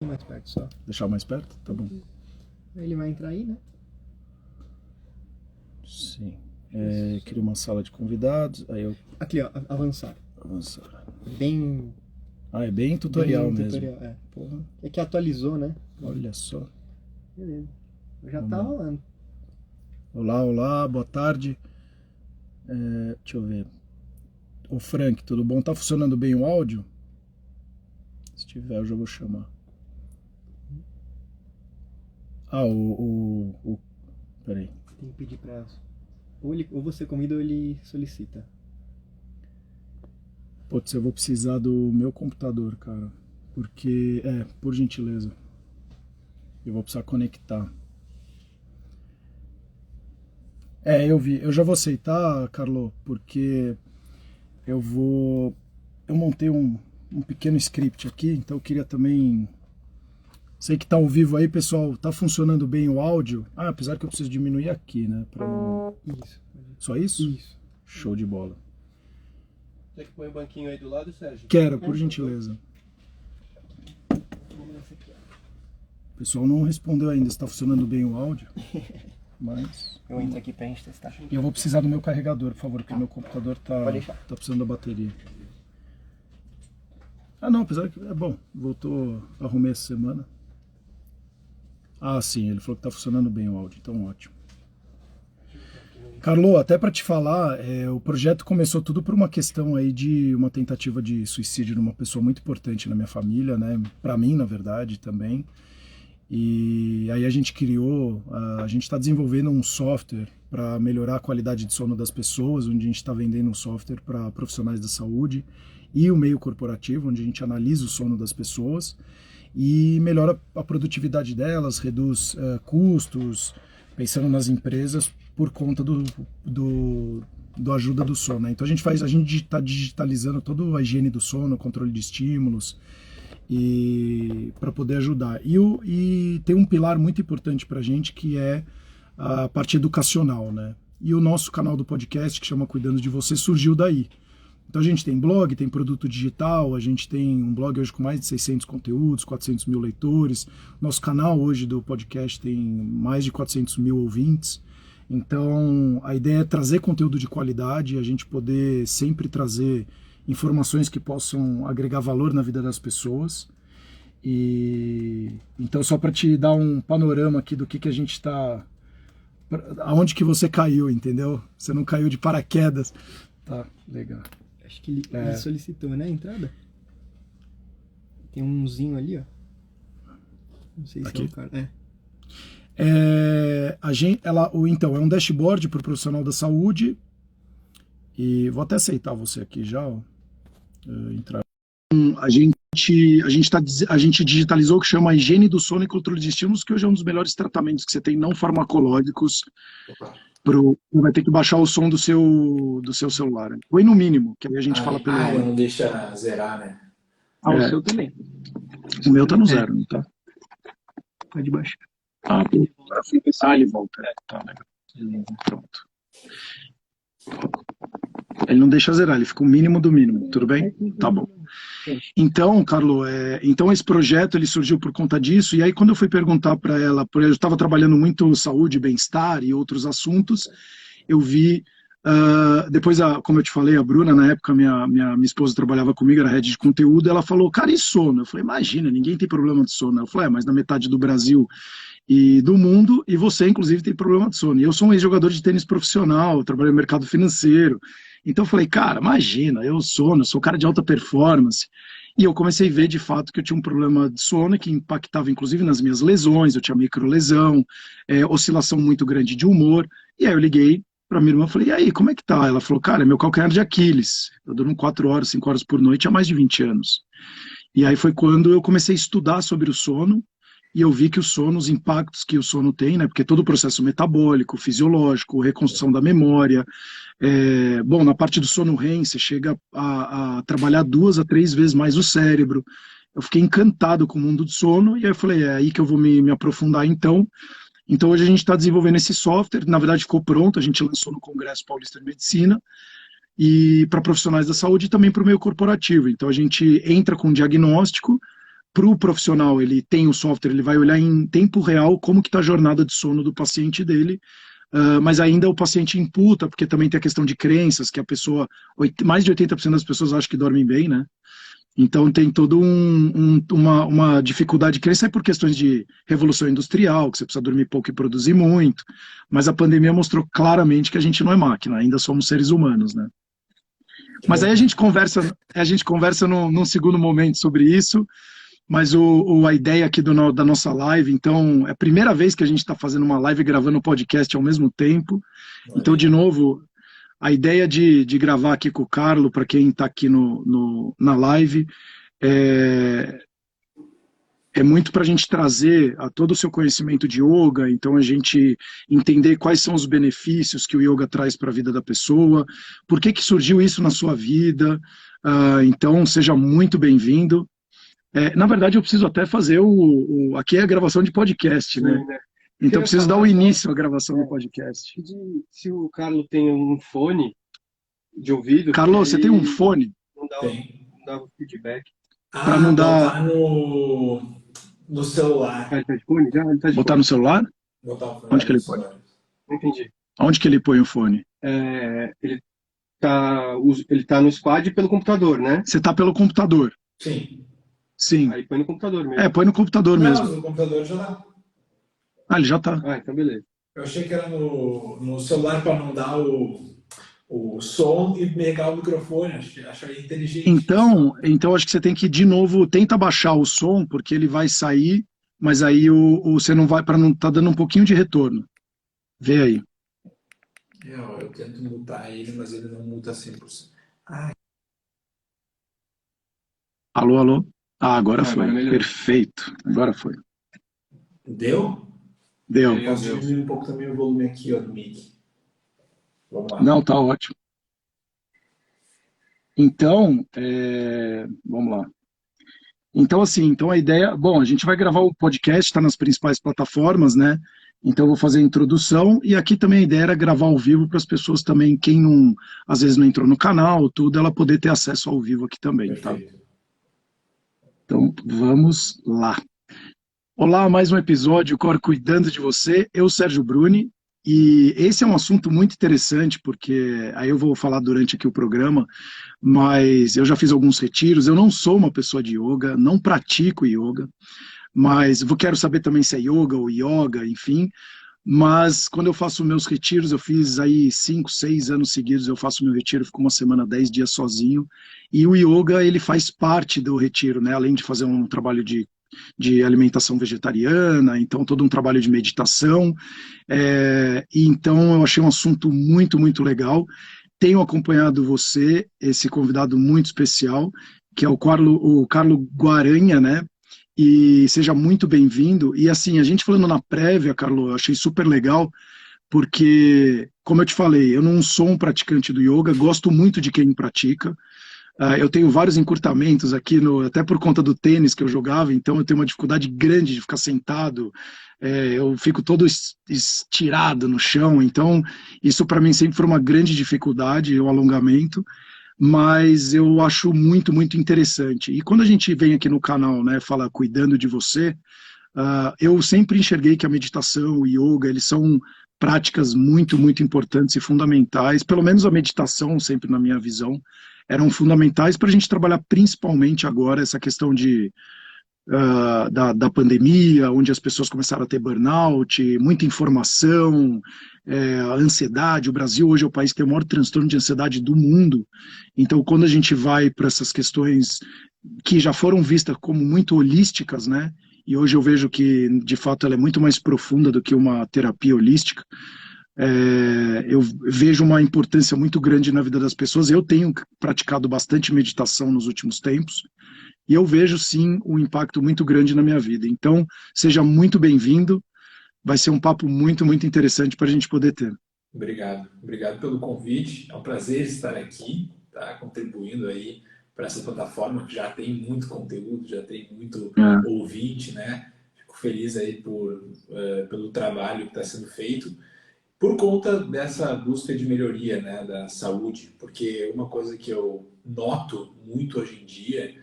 Mais perto só. Deixar mais perto? Tá bom. Ele vai entrar aí, né? Sim. Cria uma sala de convidados, aí eu Aqui, ó, avançar. avançar. Bem. Ah, é bem tutorial bem mesmo. tutorial, é. Porra, É que atualizou, né? olha só. Beleza. Já Vamos tá lá. rolando. Olá, olá, boa tarde. Deixa eu ver. Ô Frank, tudo bom? Tá funcionando bem o áudio? Se tiver, eu já vou chamar. Ah, peraí. Tem que pedir pra. Ou você convida ou ele solicita. Putz, eu vou precisar do meu computador, cara. Porque, por gentileza. Eu vou precisar conectar. Eu vi. Eu já vou aceitar, Carlo, porque eu vou. Eu montei um pequeno script aqui, então eu queria também. Sei que tá ao vivo aí, pessoal. Tá funcionando bem o áudio? Ah, apesar que eu preciso diminuir aqui, né? Pra não... Isso. Só isso? Isso. Show de bola. Quer que põe o banquinho aí do lado, Sérgio? Quero, por gentileza. Vamos nessa aqui, ó. O pessoal não respondeu ainda se tá funcionando bem o áudio. Mas. Eu entro aqui pra gente testar. E eu vou precisar do meu carregador, por favor, porque meu computador Pode deixar. tá precisando da bateria. Ah, não, apesar que. É bom, voltou, arrumei essa semana. Ah, sim, ele falou que tá funcionando bem o áudio, então ótimo. Carlo, até para te falar, o projeto começou tudo por uma questão aí de uma tentativa de suicídio de uma pessoa muito importante na minha família, né? Para mim, na verdade, também. E aí a gente a gente está desenvolvendo um software para melhorar a qualidade de sono das pessoas, onde a gente está vendendo um software para profissionais da saúde e o meio corporativo, onde a gente analisa o sono das pessoas e melhora a produtividade delas, reduz custos, pensando nas empresas por conta do ajuda do sono, né? Então a gente está digitalizando toda a higiene do sono, controle de estímulos, e para poder ajudar. E tem um pilar muito importante para a gente que é a parte educacional, né? E o nosso canal do podcast, que chama Cuidando de Você, surgiu daí. Então a gente tem blog, tem produto digital, a gente tem um blog hoje com mais de 600 conteúdos, 400 mil leitores. Nosso canal hoje do podcast tem mais de 400 mil ouvintes. Então a ideia é trazer conteúdo de qualidade, a gente poder sempre trazer informações que possam agregar valor na vida das pessoas. E então só para te dar um panorama aqui do que a gente está, aonde que você caiu, entendeu? Você não caiu de paraquedas. Tá, legal. Acho que ele solicitou, né, a entrada? Tem um umzinho ali, ó. Não sei se Aqui? é o cara. Então, é um dashboard para o profissional da saúde. E vou até aceitar você aqui já, ó. Entrar. A gente digitalizou o que chama higiene do sono e controle de estímulos, que hoje é um dos melhores tratamentos que você tem não farmacológicos. Vai ter que baixar o som do seu celular. Põe no mínimo, que aí a gente fala pelo. Não deixa zerar, né? O seu também. O meu tá no zero, não tá? Pode baixar. Ele volta. Tá, legal. Pronto. Ele não deixa zerar, ele fica o mínimo do mínimo, tudo bem? Tá bom. Então, Carlo, então esse projeto ele surgiu por conta disso, e aí quando eu fui perguntar para ela, porque eu estava trabalhando muito saúde, bem-estar e outros assuntos, eu vi, depois, como eu te falei, a Bruna, na época, minha esposa trabalhava comigo, era head de conteúdo, ela falou, cara, e sono? Eu falei, imagina, ninguém tem problema de sono. Ela falou, mas na metade do Brasil e do mundo, e você, inclusive, tem problema de sono. E eu sou um ex-jogador de tênis profissional, trabalho no mercado financeiro. Então eu falei, cara, imagina, eu sou um cara de alta performance. E eu comecei a ver, de fato, que eu tinha um problema de sono que impactava, inclusive, nas minhas lesões. Eu tinha microlesão, oscilação muito grande de humor. E aí eu liguei para minha irmã e falei, e aí, como é que tá? Ela falou, cara, meu calcanhar de Aquiles. Eu durmo 4 horas, 5 horas por noite há mais de 20 anos. E aí foi quando eu comecei a estudar sobre o sono, e eu vi que o sono, os impactos que o sono tem, né? Porque todo o processo metabólico, fisiológico, reconstrução da memória. Bom, na parte do sono REM, você chega a trabalhar 2 a 3 vezes mais o cérebro. Eu fiquei encantado com o mundo do sono, e aí eu falei, é aí que eu vou me aprofundar então. Então hoje a gente está desenvolvendo esse software, na verdade ficou pronto, a gente lançou no Congresso Paulista de Medicina, e para profissionais da saúde e também para o meio corporativo. Então a gente entra com um diagnóstico, para o profissional, ele tem o software, ele vai olhar em tempo real como que está a jornada de sono do paciente dele, mas ainda o paciente imputa, porque também tem a questão de crenças, que a pessoa, mais de 80% das pessoas acham que dormem bem, né? Então tem toda uma dificuldade de crença por questões de revolução industrial, que você precisa dormir pouco e produzir muito, mas a pandemia mostrou claramente que a gente não é máquina, ainda somos seres humanos, né? Mas aí a gente conversa num segundo momento sobre isso, mas a ideia aqui da nossa live, então, é a primeira vez que a gente está fazendo uma live e gravando um podcast ao mesmo tempo. Então, de novo, a ideia de gravar aqui com o Carlo, para quem está aqui na live, é muito para a gente trazer a todo o seu conhecimento de yoga, então a gente entender quais são os benefícios que o yoga traz para a vida da pessoa, por que surgiu isso na sua vida. Então, seja muito bem-vindo. Na verdade, eu preciso até fazer aqui é a gravação de podcast, né? Sim, né? Então, eu preciso dar o início à gravação do podcast. Se o Carlos tem um fone de ouvido, Carlos, você tem um fone? Não dá o feedback. Para não dar... botar no celular. Ele tá de fone já? Ele tá de Botar fone. no celular? Botar o fone Onde que ele no põe? celular. Não entendi. Onde que ele põe o fone? Ele tá no squad pelo computador, né? Você tá pelo computador? Sim. Sim. Aí põe no computador mesmo. Põe no computador Não, mesmo. no computador já dá. Ele já tá. Então beleza. Eu achei que era no celular para não dar o som e pegar o microfone. Achei inteligente. Então acho que você tem que, de novo, tenta baixar o som, porque ele vai sair, mas aí você não vai, para não tá dando um pouquinho de retorno. Vê aí. Eu tento mutar ele, mas ele não muta 100%. Alô, alô? Agora foi. Agora melhorou. Perfeito. Agora foi. Deu? Deu. Eu posso diminuir um pouco também o volume aqui, ó, do mic. Vamos lá. Não, tá ótimo. Então, vamos lá. Então, assim, a ideia... Bom, a gente vai gravar o podcast, está nas principais plataformas, né? Então, eu vou fazer a introdução. E aqui também a ideia era gravar ao vivo para as pessoas também, quem não, às vezes não entrou no canal, tudo, ela poder ter acesso ao vivo aqui também, Perfeito. tá? Então, vamos lá. Olá, mais um episódio Cor Cuidando de Você. Eu, Sérgio Bruni, e esse é um assunto muito interessante, porque aí eu vou falar durante aqui o programa, mas eu já fiz alguns retiros, eu não sou uma pessoa de yoga, não pratico yoga, mas quero saber também se é yoga ou yoga, enfim, mas quando eu faço meus retiros, eu fiz aí 5, 6 anos seguidos, eu faço meu retiro, fico uma semana, 10 dias sozinho, e o yoga, ele faz parte do retiro, né, além de fazer um trabalho de alimentação vegetariana, então todo um trabalho de meditação, e então eu achei um assunto muito, muito legal. Tenho acompanhado você, esse convidado muito especial, que é o Carlo Guaranha, né? E seja muito bem-vindo. E assim, a gente falando na prévia, Carlo, eu achei super legal, porque, como eu te falei, eu não sou um praticante do yoga, gosto muito de quem pratica. Eu tenho vários encurtamentos aqui, até por conta do tênis que eu jogava, então eu tenho uma dificuldade grande de ficar sentado, eu fico todo estirado no chão, então isso para mim sempre foi uma grande dificuldade, o alongamento, mas eu acho muito, muito interessante. E quando a gente vem aqui no canal, né, fala cuidando de você, eu sempre enxerguei que a meditação, o yoga, eles são práticas muito, muito importantes e fundamentais, pelo menos a meditação, sempre na minha visão, eram fundamentais para a gente trabalhar principalmente agora essa questão da pandemia, onde as pessoas começaram a ter burnout, muita informação, a ansiedade. O Brasil hoje é o país que tem o maior transtorno de ansiedade do mundo. Então, quando a gente vai para essas questões que já foram vistas como muito holísticas, né? E hoje eu vejo que, de fato, ela é muito mais profunda do que uma terapia holística. Eu vejo uma importância muito grande na vida das pessoas. Eu tenho praticado bastante meditação nos últimos tempos e eu vejo sim um impacto muito grande na minha vida. Então, seja muito bem-vindo. Vai ser um papo muito, muito interessante para a gente poder ter. Obrigado pelo convite. É um prazer estar aqui, tá? Contribuindo aí para essa plataforma que já tem muito conteúdo, já tem muito ouvinte, né? Fico feliz aí pelo trabalho que está sendo feito. Por conta dessa busca de melhoria, né, da saúde, porque uma coisa que eu noto muito hoje em dia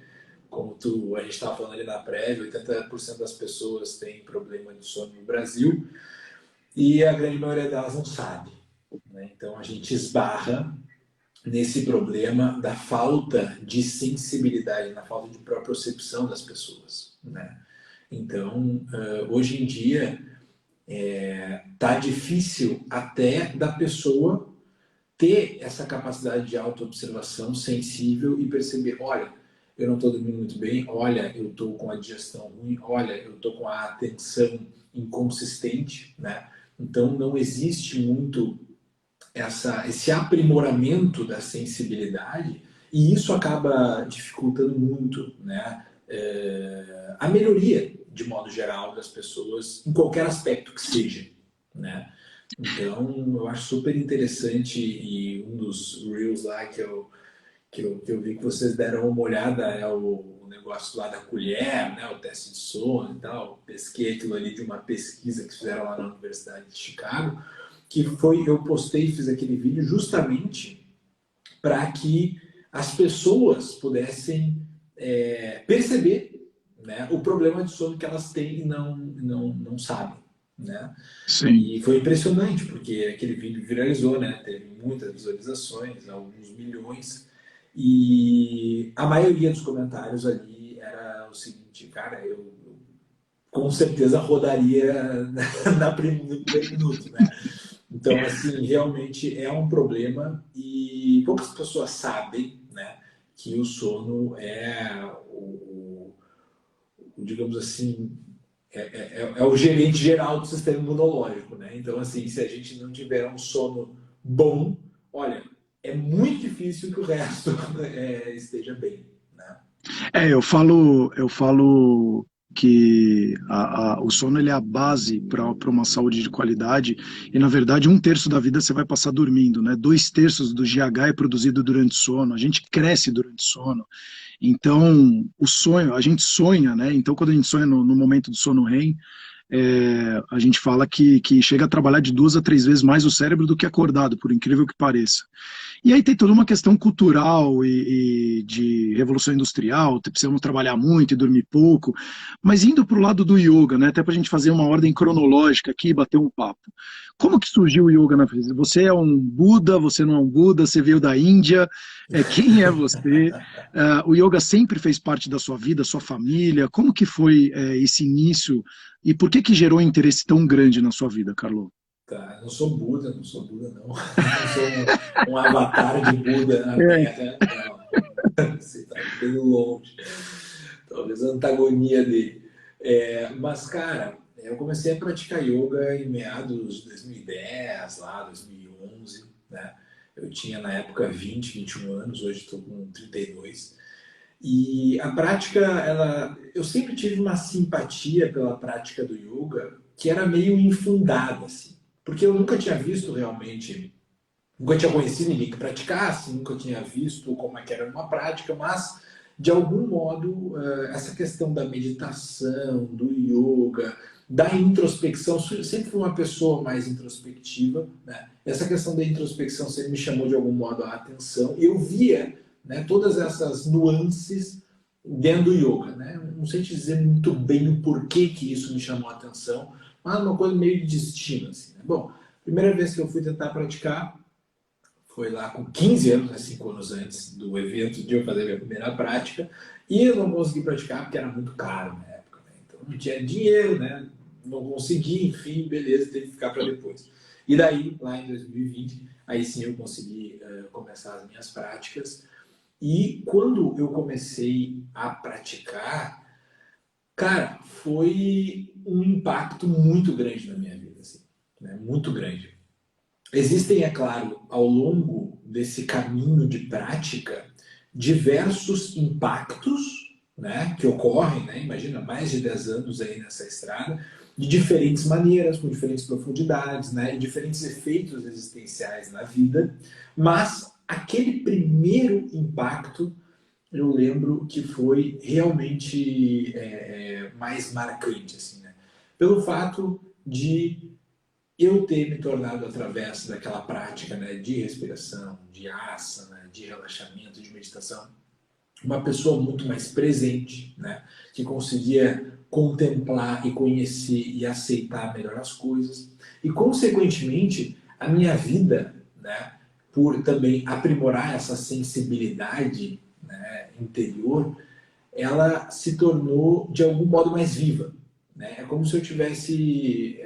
como a gente estava falando ali na prévia, 80% das pessoas têm problema de sono no Brasil e a grande maioria delas não sabe, né? Então a gente esbarra nesse problema da falta de sensibilidade, na falta de propriocepção das pessoas, né? Então, hoje em dia, tá difícil até da pessoa ter essa capacidade de autoobservação sensível e perceber, olha, eu não estou dormindo muito bem, olha, eu estou com a digestão ruim, olha, eu estou com a atenção inconsistente, né? Então, não existe muito esse aprimoramento da sensibilidade e isso acaba dificultando muito, né, a melhoria, de modo geral, das pessoas em qualquer aspecto que seja, né? Então, eu acho super interessante e um dos Reels lá que eu vi que vocês deram uma olhada é o negócio lá da colher, né, o teste de sono e tal. Pesquei aquilo ali de uma pesquisa que fizeram lá na Universidade de Chicago, que foi, eu postei e fiz aquele vídeo justamente para que as pessoas pudessem perceber, né, o problema de sono que elas têm e não sabem, né? Sim. E foi impressionante, porque aquele vídeo viralizou, né? Teve muitas visualizações, alguns milhões, e a maioria dos comentários ali era o seguinte, cara, eu com certeza rodaria no primeiro minuto, né? Então, assim, realmente é um problema e poucas pessoas sabem, né, que o sono é digamos assim, é o gerente geral do sistema imunológico, né? Então, assim, se a gente não tiver um sono bom, olha, é muito difícil que o resto esteja bem, né? Eu falo que o sono ele é a base para uma saúde de qualidade e, na verdade, 1/3 da vida você vai passar dormindo, né? 2/3 do GH é produzido durante o sono, a gente cresce durante o sono. Então, o sonho, a gente sonha, né? Então, quando a gente sonha no momento do sono REM, a gente fala que chega a trabalhar de 2 a 3 vezes mais o cérebro do que acordado, por incrível que pareça. E aí tem toda uma questão cultural e de revolução industrial, precisamos trabalhar muito e dormir pouco, mas indo para o lado do yoga, né, até para a gente fazer uma ordem cronológica aqui e bater um papo. Como que surgiu o yoga na vida? Você é um Buda, você não é um Buda, você veio da Índia, quem é você? O yoga sempre fez parte da sua vida, sua família, como que foi esse início e por que gerou um interesse tão grande na sua vida, Carlo? Tá, eu não sou Buda, não. Não sou um avatar de Buda na Terra, não. Você está bem longe. Talvez a antagonia dele. Mas, cara, eu comecei a praticar yoga em meados de 2010, lá, 2011, né? Eu tinha, na época, 20, 21 anos, hoje estou com 32. E a prática, eu sempre tive uma simpatia pela prática do yoga que era meio infundada, assim. Porque eu nunca tinha visto realmente, nunca tinha conhecido ninguém que praticasse, nunca tinha visto como é que era uma prática, mas, de algum modo, essa questão da meditação, do yoga, da introspecção, eu sempre fui uma pessoa mais introspectiva, né? Essa questão da introspecção sempre me chamou, de algum modo, a atenção. Eu via, né, todas essas nuances dentro do yoga, né? Não sei te dizer muito bem o porquê que isso me chamou a atenção, mas uma coisa meio de destino, assim, né? Bom, primeira vez que eu fui tentar praticar foi lá com 15 anos, né, 5 anos antes do evento de eu fazer a minha primeira prática, e eu não consegui praticar porque era muito caro na época, né? Então não tinha dinheiro, né? Não consegui, enfim, beleza, teve que ficar para depois. E daí, lá em 2020, aí sim eu consegui começar as minhas práticas. E quando eu comecei a praticar, cara, foi um impacto muito grande na minha vida, assim, né? Muito grande. Existem, é claro, ao longo desse caminho de prática, diversos impactos, né, que ocorrem, né? Imagina, mais de 10 anos aí nessa estrada, de diferentes maneiras, com diferentes profundidades, né, e diferentes efeitos existenciais na vida, mas aquele primeiro impacto eu lembro que foi realmente mais marcante, assim, né? Pelo fato de eu ter me tornado, através daquela prática, né, de respiração, de asana, de relaxamento, de meditação, uma pessoa muito mais presente, né? Que conseguia contemplar e conhecer e aceitar melhor as coisas. E, consequentemente, a minha vida, né, por também aprimorar essa sensibilidade, né, interior, ela se tornou, de algum modo, mais viva. Né? É como se eu tivesse,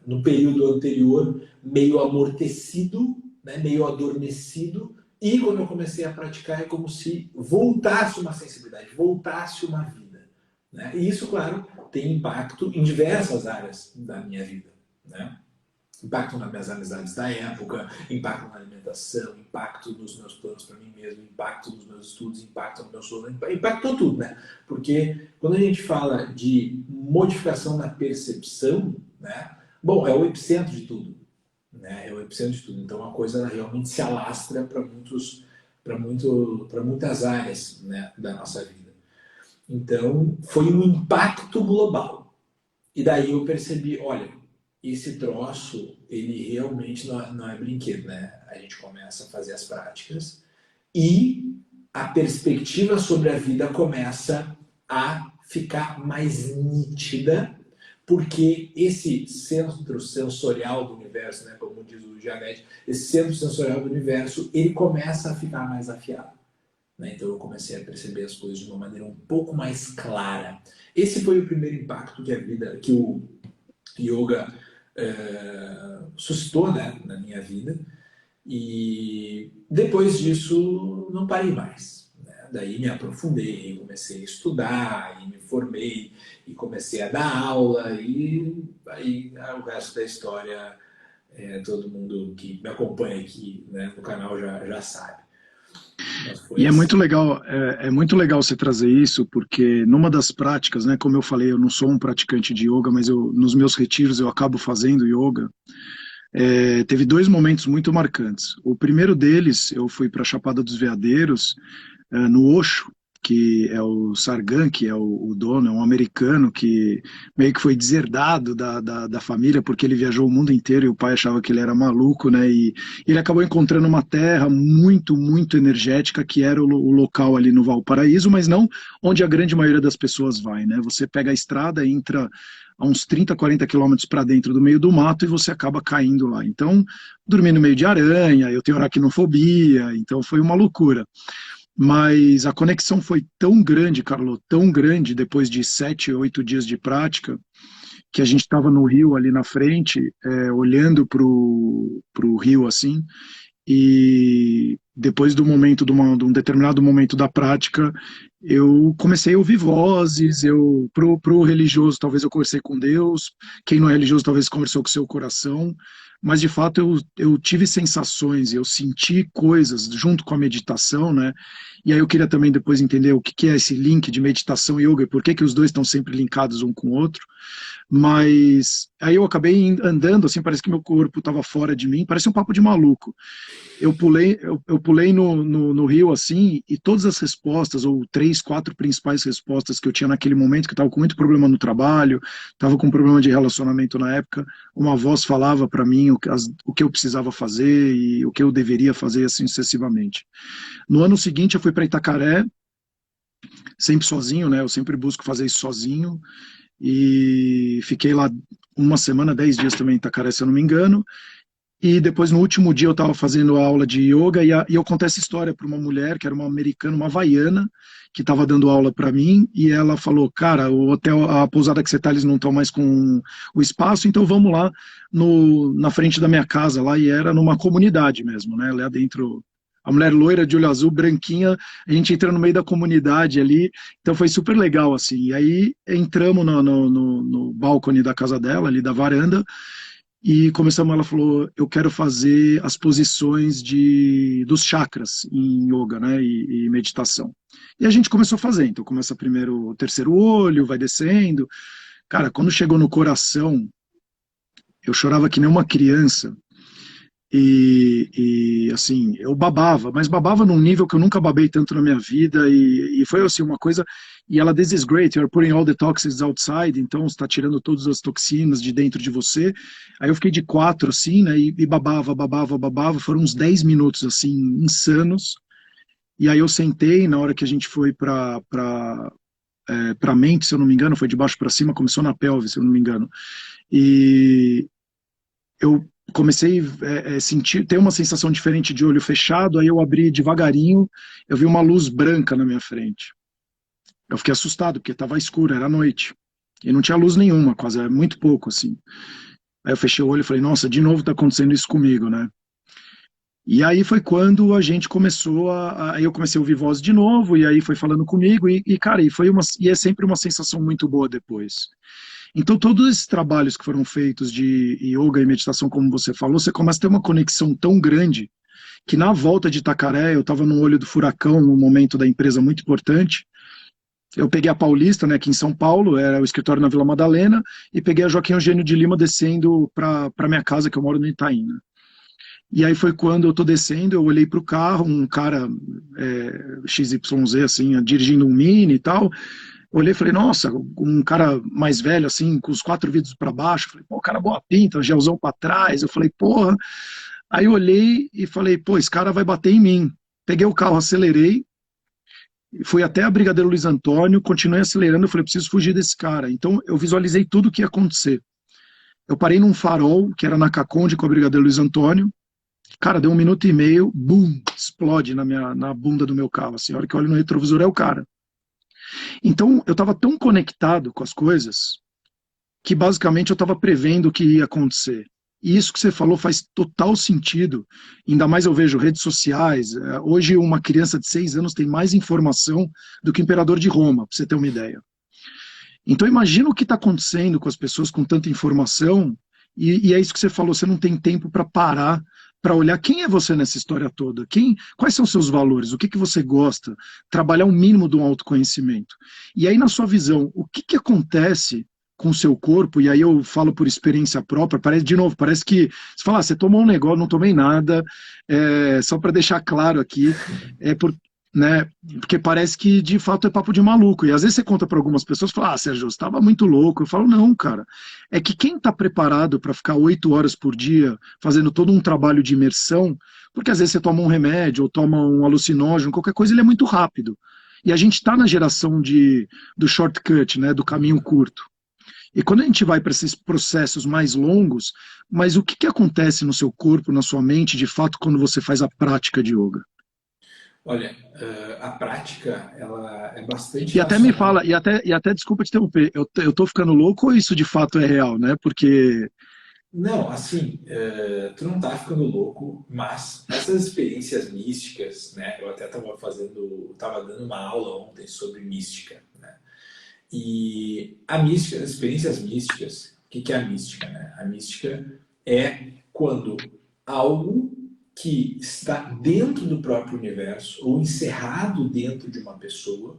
no período anterior, meio amortecido, né, meio adormecido, e quando eu comecei a praticar é como se voltasse uma sensibilidade, voltasse uma vida. Né? E isso, claro, tem impacto em diversas áreas da minha vida. Né? Impacto nas minhas amizades da época, impacto na alimentação, impacto nos meus planos para mim mesmo, impacto nos meus estudos, impacto no meu sono, impactou tudo, né? Porque quando a gente fala de modificação na percepção, né? Bom, é o epicentro de tudo, né? É o epicentro de tudo. Então a coisa realmente se alastra para muitas áreas, né, da nossa vida. Então foi um impacto global. E daí eu percebi, olha, esse troço, ele realmente não é brinquedo, né? A gente começa a fazer as práticas e a perspectiva sobre a vida começa a ficar mais nítida, porque esse centro sensorial do universo, né, como diz o Gianetti, esse centro sensorial do universo, ele começa a ficar mais afiado. Né? Então eu comecei a perceber as coisas de uma maneira um pouco mais clara. Esse foi o primeiro impacto que o yoga suscitou, né, na minha vida, e depois disso não parei mais. Né? Daí me aprofundei, comecei a estudar, e me formei, e comecei a dar aula, e aí o resto da história, todo mundo que me acompanha aqui, né, no canal já sabe. E é muito legal, é muito legal você trazer isso, porque numa das práticas, né, como eu falei, eu não sou um praticante de yoga, mas nos meus retiros eu acabo fazendo yoga. Teve 2 momentos muito marcantes. O primeiro deles, eu fui para a Chapada dos Veadeiros, no Osho, que é o Sargan, que é o dono, é um americano que meio que foi deserdado da família, porque ele viajou o mundo inteiro e o pai achava que ele era maluco, né? E ele acabou encontrando uma terra muito, muito energética, que era o local ali no Valparaíso, mas não onde a grande maioria das pessoas vai, né? Você pega a estrada, entra a uns 30, 40 quilômetros para dentro do meio do mato e você acaba caindo lá. Então, dormi no meio de aranha, eu tenho aracnofobia, então foi uma loucura. Mas a conexão foi tão grande, Carlos, tão grande, depois de 7, 8 dias de prática, que a gente estava no rio ali na frente, olhando para o rio assim, e depois do momento, de um determinado momento da prática, eu comecei a ouvir vozes, pro religioso, talvez eu conversei com Deus, quem não é religioso talvez conversou com seu coração, mas de fato eu tive sensações, eu senti coisas junto com a meditação, né? E aí eu queria também depois entender o que é esse link de meditação e yoga, e por que os dois estão sempre linkados um com o outro. Mas aí eu acabei andando, assim, parece que meu corpo estava fora de mim, parece um papo de maluco. Eu pulei no rio, assim, e todas as respostas, ou 3, 4 principais respostas que eu tinha naquele momento, que eu estava com muito problema no trabalho, estava com problema de relacionamento na época, uma voz falava para mim o que eu precisava fazer e o que eu deveria fazer, assim, sucessivamente. No ano seguinte eu fui para Itacaré, sempre sozinho, né? Eu sempre busco fazer isso sozinho, e fiquei lá uma semana, 10 dias também em Itacaré, se eu não me engano. E depois, no último dia, eu estava fazendo a aula de yoga, e eu contei essa história para uma mulher, que era uma americana, uma havaiana, que estava dando aula para mim, e ela falou, cara, o hotel, a pousada que você está, eles não estão mais com o espaço, então vamos lá na frente da minha casa, lá, e era numa comunidade mesmo, né, lá dentro. A mulher loira de olho azul, branquinha, a gente entra no meio da comunidade ali, então foi super legal, assim. E aí entramos no balcone da casa dela, ali da varanda, e começamos, ela falou, eu quero fazer as posições dos chakras em yoga, né, e meditação. E a gente começou a fazer, então começa primeiro o terceiro olho, vai descendo. Cara, quando chegou no coração, eu chorava que nem uma criança, assim, eu babava, mas babava num nível que eu nunca babei tanto na minha vida, e foi assim, uma coisa, e ela, this is great, you're putting all the toxins outside, então você está tirando todas as toxinas de dentro de você. Aí eu fiquei de 4, assim, né, e babava, foram uns 10 minutos, assim, insanos, E aí eu sentei, na hora que a gente foi para a mente, se eu não me engano, foi de baixo para cima, começou na pelve, se eu não me engano. E eu comecei a sentir, ter uma sensação diferente de olho fechado, aí eu abri devagarinho, eu vi uma luz branca na minha frente. Eu fiquei assustado, porque estava escuro, era noite. E não tinha luz nenhuma, quase, muito pouco, assim. Aí eu fechei o olho e falei, nossa, de novo tá acontecendo isso comigo, né? E aí foi quando a gente começou aí eu comecei a ouvir voz de novo, e aí foi falando comigo, cara, e é sempre uma sensação muito boa depois. Então, todos esses trabalhos que foram feitos de yoga e meditação, como você falou, você começa a ter uma conexão tão grande que na volta de Itacaré, eu estava no olho do furacão, num momento da empresa muito importante. Eu peguei a Paulista, né, aqui em São Paulo, era o escritório na Vila Madalena, e peguei a Joaquim Eugênio de Lima descendo para minha casa, que eu moro no Itaim, né? E aí foi quando eu tô descendo, eu olhei pro carro, um cara XYZ, assim, dirigindo um Mini e tal. Olhei e falei, nossa, um cara mais velho, assim, com os 4 vidros para baixo. Falei, pô, cara boa pinta, gelzão para trás. Eu falei, porra. Aí eu olhei e falei, pô, esse cara vai bater em mim. Peguei o carro, acelerei, fui até a Brigadeiro Luiz Antônio, continuei acelerando, eu falei, preciso fugir desse cara. Então eu visualizei tudo o que ia acontecer. Eu parei num farol, que era na Caconde com a Brigadeiro Luiz Antônio. Cara, deu 1 minuto e meio, bum, explode na bunda do meu carro. Assim, a hora que eu olho no retrovisor é o cara. Então, eu estava tão conectado com as coisas que basicamente eu estava prevendo o que ia acontecer. E isso que você falou faz total sentido. Ainda mais eu vejo redes sociais. Hoje, uma criança de 6 anos tem mais informação do que o imperador de Roma, para você ter uma ideia. Então, imagina o que está acontecendo com as pessoas com tanta informação. E é isso que você falou, você não tem tempo para parar, para olhar quem é você nessa história toda, quais são os seus valores, o que você gosta, trabalhar o mínimo do autoconhecimento. E aí, na sua visão, o que acontece com o seu corpo, e aí eu falo por experiência própria, parece que você fala, você tomou um negócio, não tomei nada, só para deixar claro aqui, né, porque parece que de fato é papo de maluco, e às vezes você conta para algumas pessoas e fala, Sérgio, você estava muito louco. Eu falo, não, cara, é que quem está preparado para ficar 8 horas por dia fazendo todo um trabalho de imersão, porque às vezes você toma um remédio ou toma um alucinógeno, qualquer coisa, ele é muito rápido, e a gente está na geração do shortcut, né, do caminho curto. E quando a gente vai para esses processos mais longos, mas o que acontece no seu corpo, na sua mente, de fato, quando você faz a prática de yoga? Olha, a prática, ela é bastante E até me relacionada. fala, e até desculpa te interromper, eu tô ficando louco ou isso de fato é real, né? Porque. Não, assim, tu não tá ficando louco, mas essas experiências místicas, né? Eu até tava dando uma aula ontem sobre mística, né? E a mística, as experiências místicas, o que é a mística, né? A mística é quando algo que está dentro do próprio universo ou encerrado dentro de uma pessoa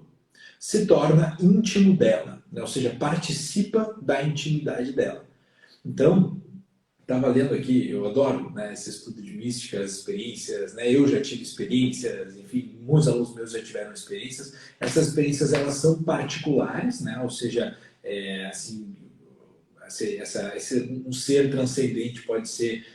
se torna íntimo dela, né? Ou seja, participa da intimidade dela. Então, estava lendo aqui, eu adoro, né, esse estudo de mística, as experiências, né, eu já tive experiências, enfim, muitos alunos meus já tiveram experiências. Essas experiências, elas são particulares, né, ou seja, assim, um ser transcendente pode ser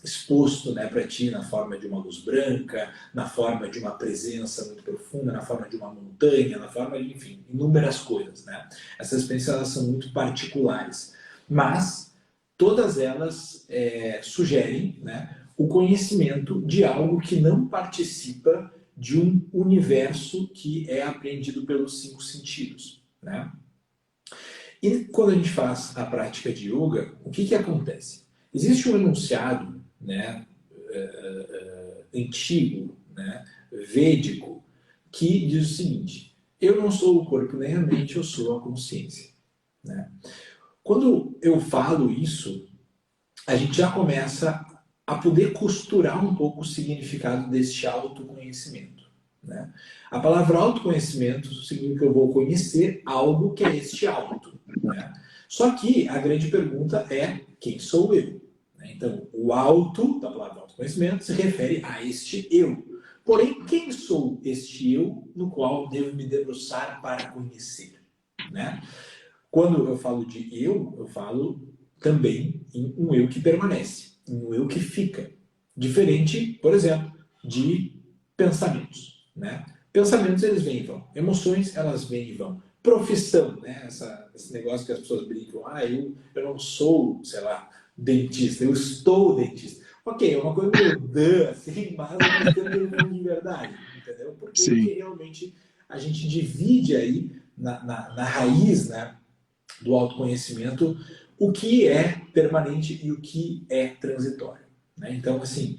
exposto, né, para ti na forma de uma luz branca, na forma de uma presença muito profunda, na forma de uma montanha, na forma de, enfim, inúmeras coisas, né. Essas experiências, elas são muito particulares, mas todas elas sugerem, né, o conhecimento de algo que não participa de um universo que é apreendido pelos 5 sentidos, né? E quando a gente faz a prática de yoga, o que acontece? Existe um enunciado, né, antigo, né, védico, que diz o seguinte: eu não sou o corpo nem a mente, eu sou a consciência, né? Quando eu falo isso, a gente já começa a poder costurar um pouco o significado deste autoconhecimento, né? A palavra autoconhecimento significa que eu vou conhecer algo que é este auto, né? Só que a grande pergunta é: quem sou eu? Então, o auto, da palavra autoconhecimento, se refere a este eu. Porém, quem sou este eu no qual devo me debruçar para conhecer, né? Quando eu falo de eu falo também em um eu que permanece, em um eu que fica. Diferente, por exemplo, de pensamentos, né? Pensamentos, eles vêm e vão. Emoções, elas vêm e vão. Profissão, né? Esse negócio que as pessoas brincam. Eu não sou, sei lá, dentista, eu estou dentista. Ok, é uma coisa meio assim, mas ao mesmo tempo ele vem de verdade, entendeu? Porque realmente a gente divide aí na raiz, né, do autoconhecimento o que é permanente e o que é transitório, né? Então, assim,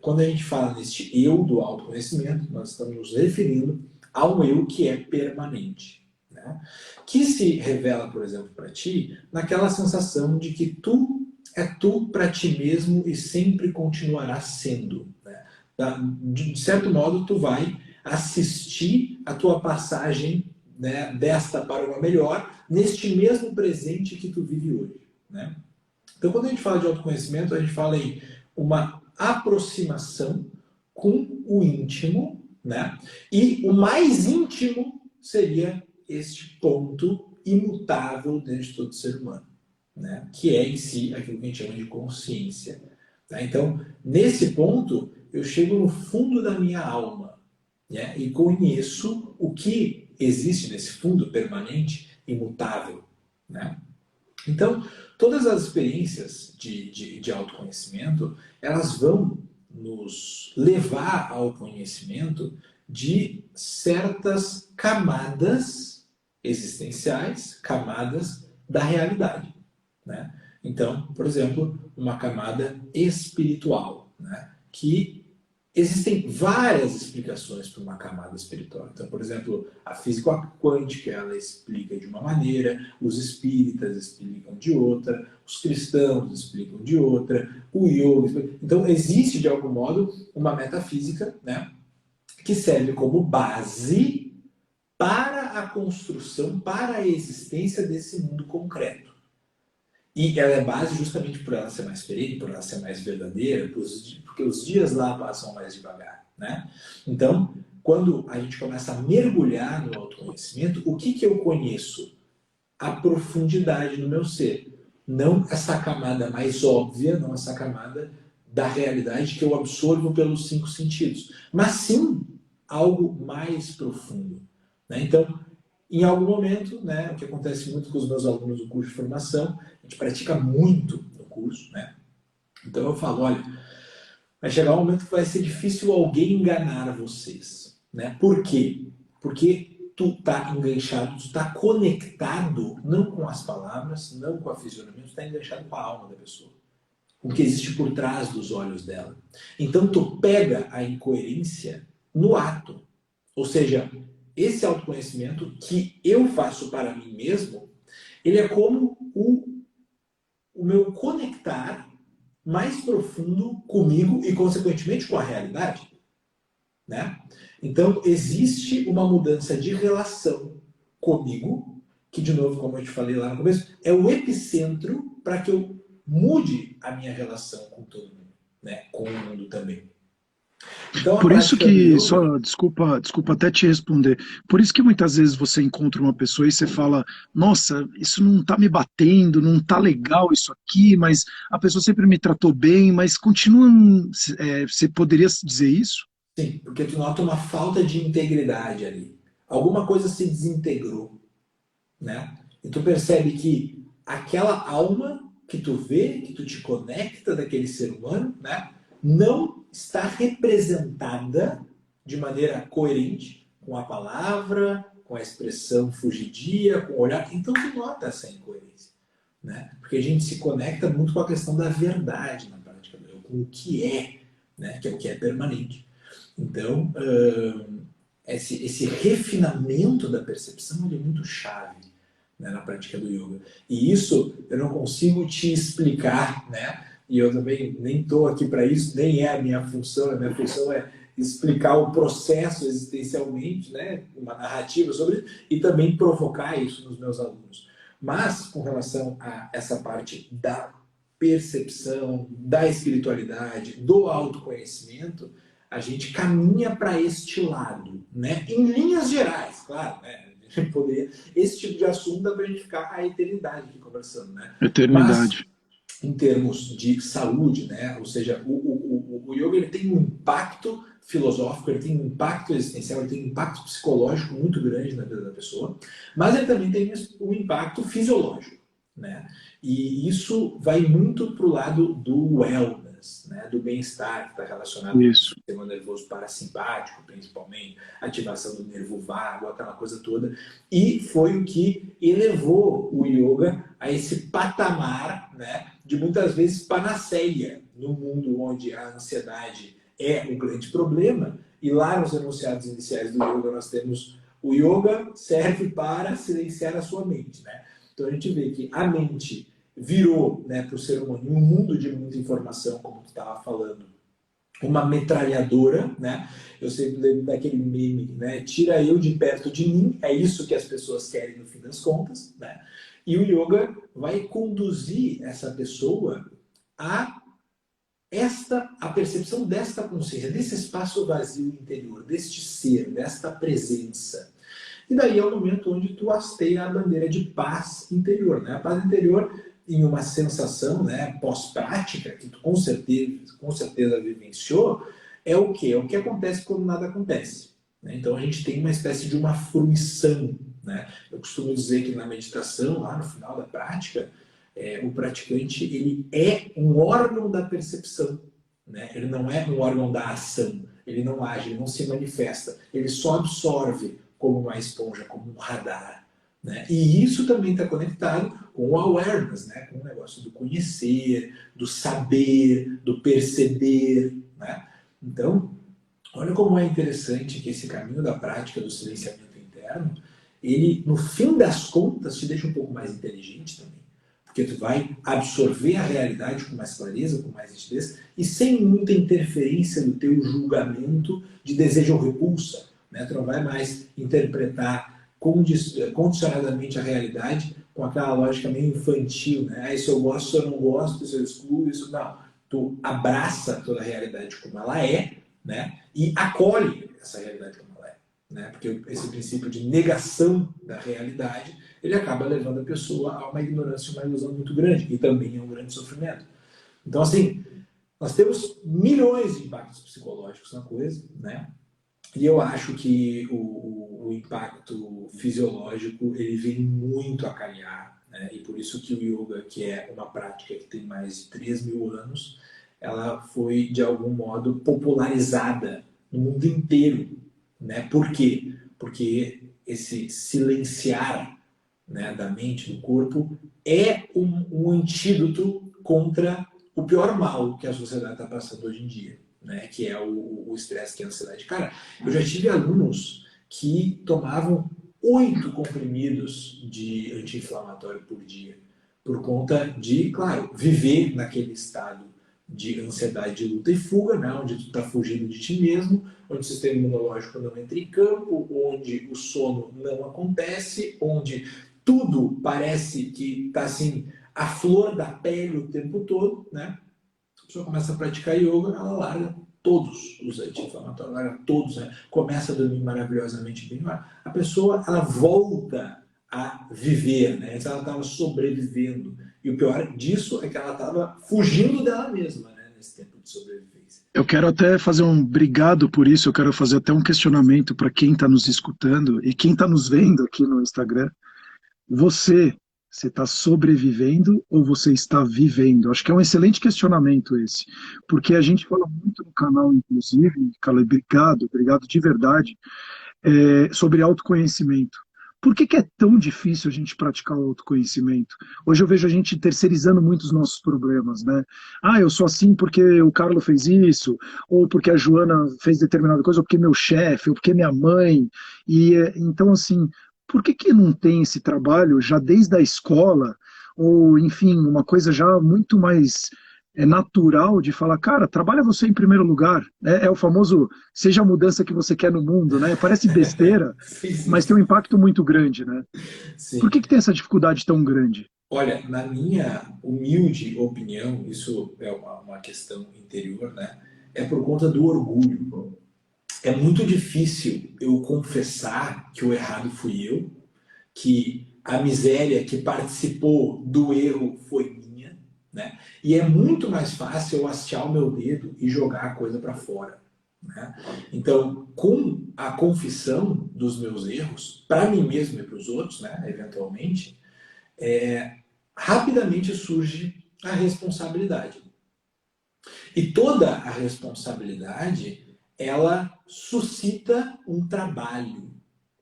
quando a gente fala neste eu do autoconhecimento, nós estamos nos referindo a um eu que é permanente, né? Que se revela, por exemplo, para ti, naquela sensação de que tu é tu para ti mesmo e sempre continuará sendo, né? De certo modo, tu vai assistir a tua passagem, né, desta para uma melhor, neste mesmo presente que tu vive hoje, né? Então, quando a gente fala de autoconhecimento, a gente fala em uma aproximação com o íntimo, né? E o mais íntimo seria este ponto imutável dentro de todo ser humano, né? Que é em si aquilo que a gente chama de consciência. Tá? Então, nesse ponto, eu chego no fundo da minha alma, né? E conheço o que existe nesse fundo permanente, imutável, né? Então, todas as experiências de autoconhecimento, elas vão nos levar ao conhecimento de certas camadas existenciais, camadas da realidade, né? Então, por exemplo, uma camada espiritual, né? Que existem várias explicações para uma camada espiritual. Então, por exemplo, a física quântica, ela explica de uma maneira, os espíritas explicam de outra, os cristãos explicam de outra, o yoga... Então, existe, de algum modo, uma metafísica, né, que serve como base para a construção, para a existência desse mundo concreto. E ela é base justamente por ela ser mais perene, por ela ser mais verdadeira, porque os dias lá passam mais devagar, né? Então, quando a gente começa a mergulhar no autoconhecimento, o que eu conheço? A profundidade do meu ser. Não essa camada mais óbvia, não essa camada da realidade que eu absorvo pelos 5 sentidos, mas sim algo mais profundo, né? Então, em algum momento, né, o que acontece muito com os meus alunos do curso de formação, a gente pratica muito no curso, né? Então eu falo, olha, vai chegar um momento que vai ser difícil alguém enganar vocês, né? Por quê? Porque tu tá enganchado, tu tá conectado, não com as palavras, não com a fisionomia, tu tá enganchado com a alma da pessoa, com o que existe por trás dos olhos dela. Então tu pega a incoerência no ato, ou seja, esse autoconhecimento que eu faço para mim mesmo, ele é como o meu conectar mais profundo comigo e, consequentemente, com a realidade, né? Então, existe uma mudança de relação comigo, que, de novo, como eu te falei lá no começo, é o epicentro para que eu mude a minha relação com todo mundo, né? Com o mundo também. Então, Por isso que, só desculpa até te responder, por isso que muitas vezes você encontra uma pessoa e você fala, nossa, isso não tá me batendo, não tá legal isso aqui, mas a pessoa sempre me tratou bem, mas continua, você poderia dizer isso? Sim, porque tu nota uma falta de integridade ali. Alguma coisa se desintegrou, né? E tu percebe que aquela alma que tu vê, que tu te conecta daquele ser humano, né, não está representada de maneira coerente com a palavra, com a expressão fugidia, com o olhar. Então tu nota essa incoerência, né? Porque a gente se conecta muito com a questão da verdade na prática, com o que é, né? Que é o que é permanente. Então, esse refinamento da percepção é muito chave, né, na prática do yoga. E isso eu não consigo te explicar, né? E eu também nem estou aqui para isso, nem é a minha função. A minha função é explicar o processo existencialmente, né? Uma narrativa sobre isso, e também provocar isso nos meus alunos. Mas, com relação a essa parte da percepção, da espiritualidade, do autoconhecimento, a gente caminha para este lado, né? Em linhas gerais, claro, né? A gente poderia, esse tipo de assunto dá para a gente ficar a eternidade aqui conversando, né? Eternidade. Mas, em termos de saúde, né? Ou seja, o yoga ele tem um impacto filosófico, ele tem um impacto existencial, ele tem um impacto psicológico muito grande na vida da pessoa, mas ele também tem um impacto fisiológico, né? E isso vai muito para o lado do wellness, né? Do bem-estar, que está relacionado com o sistema nervoso parasimpático, principalmente, ativação do nervo vago, aquela coisa toda. E foi o que elevou o yoga a esse patamar, né? De muitas vezes panaceia no mundo onde a ansiedade é um grande problema. E lá nos enunciados iniciais do yoga nós temos: o yoga serve para silenciar a sua mente, né? Então a gente vê que a mente virou, né, para o ser humano, um mundo de muita informação, como tu estava falando, uma metralhadora, né? Eu sempre lembro daquele meme, né? Tira eu de perto de mim, é isso que as pessoas querem no fim das contas, né? E o yoga vai conduzir essa pessoa a percepção desta consciência, desse espaço vazio interior, deste ser, desta presença. E daí é o momento onde tu hasteia a bandeira de paz interior, né? A paz interior em uma sensação, né, pós-prática, que tu com certeza vivenciou, é o quê? É o que acontece quando nada acontece, né? Então a gente tem uma espécie de uma fruição, né? Eu costumo dizer que na meditação, lá no final da prática, o praticante ele é um órgão da percepção, né? Ele não é um órgão da ação, ele não age, ele não se manifesta, ele só absorve como uma esponja, como um radar, né? E isso também está conectado com o awareness, né? Com o negócio do conhecer, do saber, do perceber, né? Então, olha como é interessante que esse caminho da prática do silenciamento interno, ele, no fim das contas, te deixa um pouco mais inteligente também. Porque tu vai absorver a realidade com mais clareza, com mais nitidez, e sem muita interferência do teu julgamento de desejo ou repulsa, né? Tu não vai mais interpretar condicionadamente a realidade com aquela lógica meio infantil, né? Ah, isso eu gosto, isso eu não gosto, isso eu excluo, isso não. Tu abraça toda a realidade como ela é, né? E acolhe essa realidade como ela é, né? Porque esse princípio de negação da realidade, ele acaba levando a pessoa a uma ignorância e uma ilusão muito grande, e também é um grande sofrimento. Então, assim, nós temos milhões de impactos psicológicos na coisa, né? E eu acho que o impacto fisiológico, ele vem muito a calhar, né? E por isso que o yoga, que é uma prática que tem mais de 3.000 anos, ela foi, de algum modo, popularizada no mundo inteiro, né? Por quê? Porque esse silenciar, né, da mente, do corpo, é um antídoto contra o pior mal que a sociedade está passando hoje em dia, né, que é o estresse, que é a ansiedade. Cara, eu já tive alunos que tomavam 8 comprimidos de anti-inflamatório por dia, por conta de, claro, viver naquele estado de ansiedade, de luta e fuga, né, onde tu está fugindo de ti mesmo, onde o sistema imunológico não entra em campo, onde o sono não acontece, onde tudo parece que está assim, a flor da pele o tempo todo, né? A pessoa começa a praticar yoga, ela larga todos os anti-inflamatórios, larga todos, né? Começa a dormir maravilhosamente bem, a pessoa, ela volta a viver, né? Ela estava sobrevivendo. E o pior disso é que ela estava fugindo dela mesma, né? Nesse tempo de sobrevivência. Eu quero até fazer um obrigado por isso, eu quero fazer até um questionamento para quem está nos escutando e quem está nos vendo aqui no Instagram. Você está sobrevivendo ou você está vivendo? Acho que é um excelente questionamento esse, porque a gente fala muito no canal, inclusive, Caleb, obrigado de verdade, sobre autoconhecimento. Por que é tão difícil a gente praticar o autoconhecimento? Hoje eu vejo a gente terceirizando muito os nossos problemas, né? Ah, eu sou assim porque o Carlos fez isso, ou porque a Joana fez determinada coisa, ou porque meu chefe, ou porque minha mãe. E então, assim, por que não tem esse trabalho já desde a escola, ou, enfim, uma coisa já muito mais natural de falar, cara, trabalha você em primeiro lugar. É o famoso, seja a mudança que você quer no mundo, né? Parece besteira, Sim. mas tem um impacto muito grande, né? Sim. Por que tem essa dificuldade tão grande? Olha, na minha humilde opinião, isso é uma questão interior, né? É por conta do orgulho. É muito difícil eu confessar que o errado fui eu, que a miséria que participou do erro foi minha, né? E é muito mais fácil eu hastear o meu dedo e jogar a coisa para fora, né? Então, com a confissão dos meus erros, para mim mesmo e para os outros, né, eventualmente, rapidamente surge a responsabilidade. E toda a responsabilidade, ela suscita um trabalho,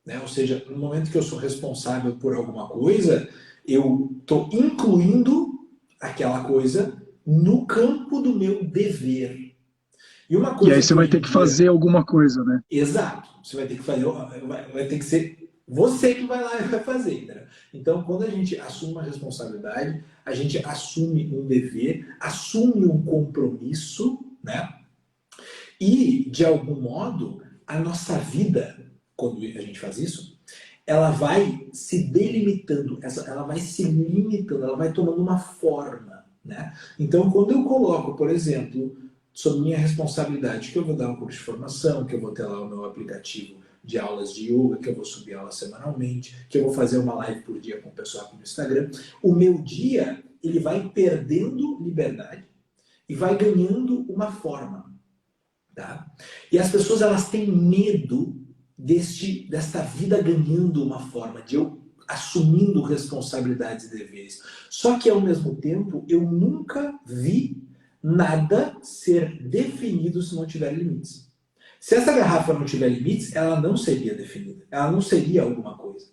né? Ou seja, no momento que eu sou responsável por alguma coisa, eu estou incluindo aquela coisa no campo do meu dever. E uma E coisa aí você que vai hoje ter em que dia... fazer alguma coisa, né? Exato. Você vai ter que fazer, vai ter que ser você que vai lá e vai fazer. Né? Então, quando a gente assume uma responsabilidade, a gente assume um dever, assume um compromisso, né? E, de algum modo, a nossa vida, quando a gente faz isso, ela vai se delimitando, ela vai se limitando, ela vai tomando uma forma, né? Então, quando eu coloco, por exemplo, sobre minha responsabilidade, que eu vou dar um curso de formação, que eu vou ter lá o meu aplicativo de aulas de yoga, que eu vou subir aulas semanalmente, que eu vou fazer uma live por dia com o pessoal aqui no Instagram, o meu dia, ele vai perdendo liberdade e vai ganhando uma forma, tá? E as pessoas, elas têm medo desta vida ganhando uma forma, de eu assumindo responsabilidades e deveres. Só que, ao mesmo tempo, eu nunca vi nada ser definido se não tiver limites. Se essa garrafa não tiver limites, ela não seria definida. Ela não seria alguma coisa,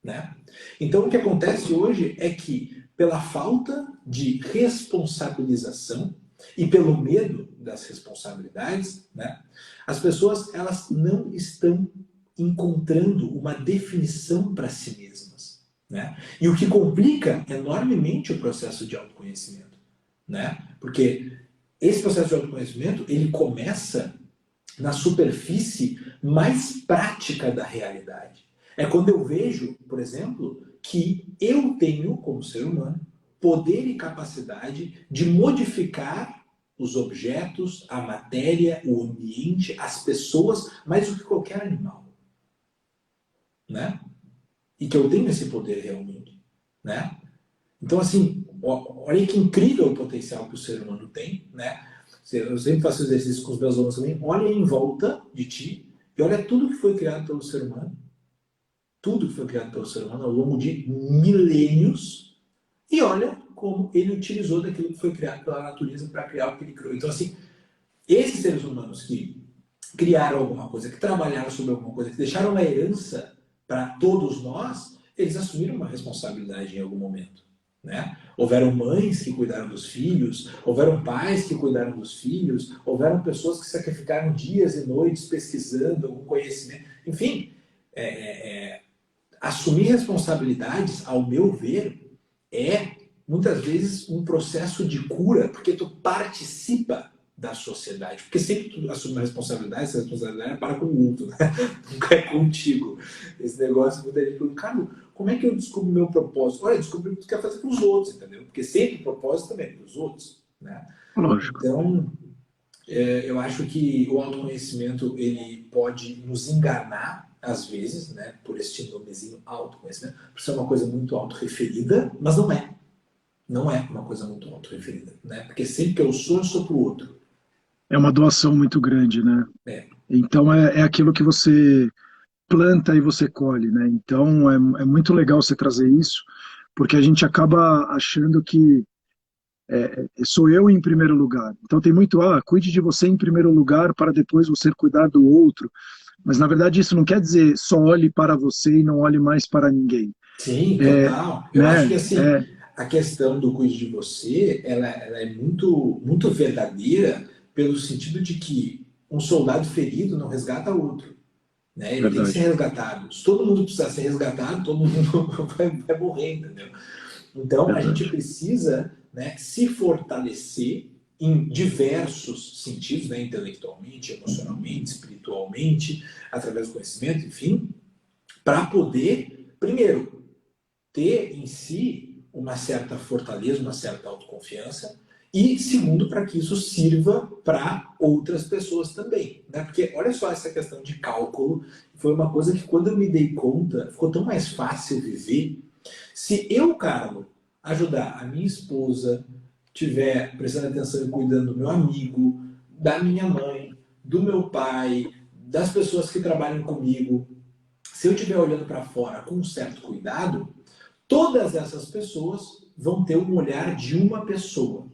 né? Então, o que acontece hoje é que, pela falta de responsabilização e pelo medo das responsabilidades, né, as pessoas, elas não estão encontrando uma definição para si mesmas, né? E o que complica enormemente o processo de autoconhecimento, né? Porque esse processo de autoconhecimento, ele começa na superfície mais prática da realidade. É quando eu vejo, por exemplo, que eu tenho, como ser humano, poder e capacidade de modificar os objetos, a matéria, o ambiente, as pessoas, mais do que qualquer animal, né? E que eu tenho esse poder realmente, né? Então, assim, olha que incrível o potencial que o ser humano tem, né? Eu sempre faço exercício com os meus alunos também. Olha em volta de ti e olha tudo que foi criado pelo ser humano, tudo que foi criado pelo ser humano ao longo de milênios, e olha como ele utilizou daquilo que foi criado pela natureza para criar o que ele criou. Então, assim, esses seres humanos que criaram alguma coisa, que trabalharam sobre alguma coisa, que deixaram uma herança para todos nós, eles assumiram uma responsabilidade em algum momento, né? Houveram mães que cuidaram dos filhos, houveram pais que cuidaram dos filhos, houveram pessoas que sacrificaram dias e noites pesquisando algum conhecimento. Enfim, assumir responsabilidades, ao meu ver, é muitas vezes um processo de cura, porque tu participa da sociedade. Porque sempre tu assume uma responsabilidade, essa responsabilidade é para com o outro, né? Nunca é contigo. Esse negócio, muita gente pergunta, cara, como é que eu descubro o meu propósito? Olha, descobri o que tu quer fazer com os outros, entendeu? Porque sempre o propósito também é para os outros, né? Lógico. Então, eu acho que o autoconhecimento, ele pode nos enganar, às vezes, né? Por este nomezinho autoconhecimento, por ser uma coisa muito autorreferida, mas não é. Não é uma coisa muito autorreferida, né? Porque sempre que eu sou para o outro. É uma doação muito grande, né? É. Então é aquilo que você planta e você colhe, né? Então é muito legal você trazer isso, porque a gente acaba achando que sou eu em primeiro lugar. Então tem muito, cuide de você em primeiro lugar para depois você cuidar do outro. Mas na verdade isso não quer dizer só olhe para você e não olhe mais para ninguém. Sim, total. Eu acho Né? que assim, a questão do cuide de você, ela é muito, muito verdadeira pelo sentido de que um soldado ferido não resgata outro. Né? Ele tem que ser resgatado. Se todo mundo precisar ser resgatado, todo mundo vai morrer, entendeu? Então, a gente precisa, né, se fortalecer em diversos sentidos, né, intelectualmente, emocionalmente, espiritualmente, através do conhecimento, enfim, para poder, primeiro, ter em si uma certa fortaleza, uma certa autoconfiança, e segundo, para que isso sirva para outras pessoas também, né? Porque olha só, essa questão de cálculo foi uma coisa que, quando eu me dei conta, ficou tão mais fácil viver. Se eu, Carlos, ajudar a minha esposa, tiver prestando atenção e cuidando do meu amigo, da minha mãe, do meu pai, das pessoas que trabalham comigo, se eu estiver olhando para fora com um certo cuidado, todas essas pessoas vão ter um olhar de uma pessoa.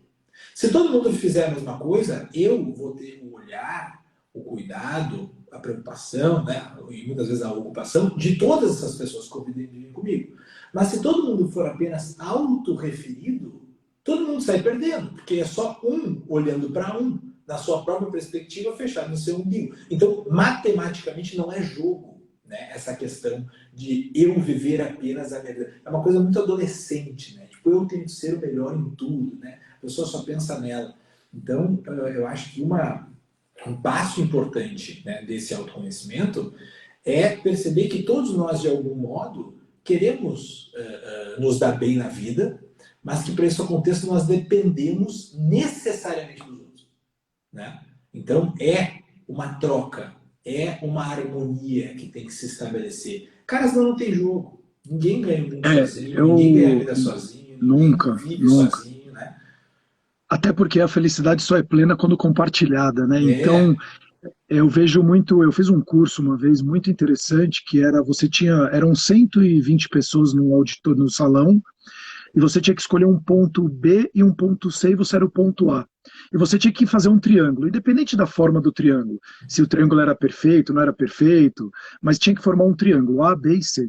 Se todo mundo fizer a mesma coisa, eu vou ter o olhar, o cuidado, a preocupação, né? E muitas vezes a ocupação de todas essas pessoas que convivem comigo. Mas se todo mundo for apenas autorreferido, todo mundo sai perdendo, porque é só um olhando para um, na sua própria perspectiva, fechado no seu umbigo. Então, matematicamente, não é jogo, né? Essa questão de eu viver apenas a minha vida. É uma coisa muito adolescente, né? Tipo, eu tenho que ser o melhor em tudo, né? A pessoa só pensa nela. Então, eu acho que um passo importante, né, desse autoconhecimento é perceber que todos nós, de algum modo, queremos nos dar bem na vida, mas que para isso aconteça nós dependemos necessariamente dos outros, né? Então é uma troca, é uma harmonia que tem que se estabelecer. Cara, senão não tem jogo. Ninguém ganha o mundo sozinho, ninguém ganha a vida sozinho, nunca, ninguém vive nunca. sozinho, né? Até porque a felicidade só é plena quando compartilhada, né? Então, eu vejo muito, eu fiz um curso uma vez muito interessante, que era, eram 120 pessoas no auditório, no salão, e você tinha que escolher um ponto B e um ponto C, e você era o ponto A. E você tinha que fazer um triângulo, independente da forma do triângulo, se o triângulo era perfeito, não era perfeito, mas tinha que formar um triângulo, A, B e C.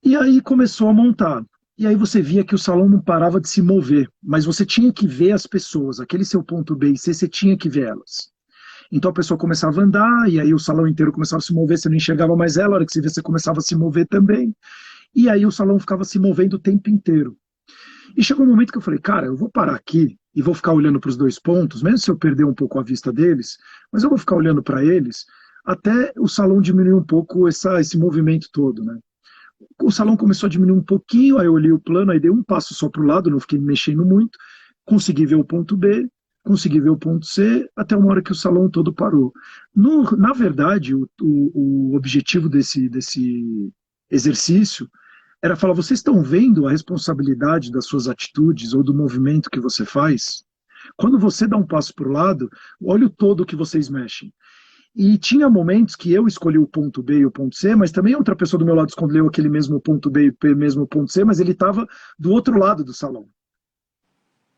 E aí começou a montar. E aí você via que o salão não parava de se mover, mas você tinha que ver as pessoas, aquele seu ponto B e C, você tinha que ver elas. Então a pessoa começava a andar, e aí o salão inteiro começava a se mover, você não enxergava mais ela, a hora que você vê, você começava a se mover também. E aí o salão ficava se movendo o tempo inteiro. E chegou um momento que eu falei, cara, eu vou parar aqui e vou ficar olhando para os dois pontos, mesmo se eu perder um pouco a vista deles, mas eu vou ficar olhando para eles até o salão diminuir um pouco esse movimento todo, né? O salão começou a diminuir um pouquinho, aí eu olhei o plano, aí dei um passo só para o lado, não fiquei me mexendo muito, consegui ver o ponto B, consegui ver o ponto C, até uma hora que o salão todo parou. Na verdade, o objetivo desse exercício era falar, vocês estão vendo a responsabilidade das suas atitudes ou do movimento que você faz? Quando você dá um passo para o lado, olha o todo que vocês mexem. E tinha momentos que eu escolhi o ponto B e o ponto C, mas também outra pessoa do meu lado escolheu aquele mesmo ponto B e o mesmo ponto C, mas ele estava do outro lado do salão.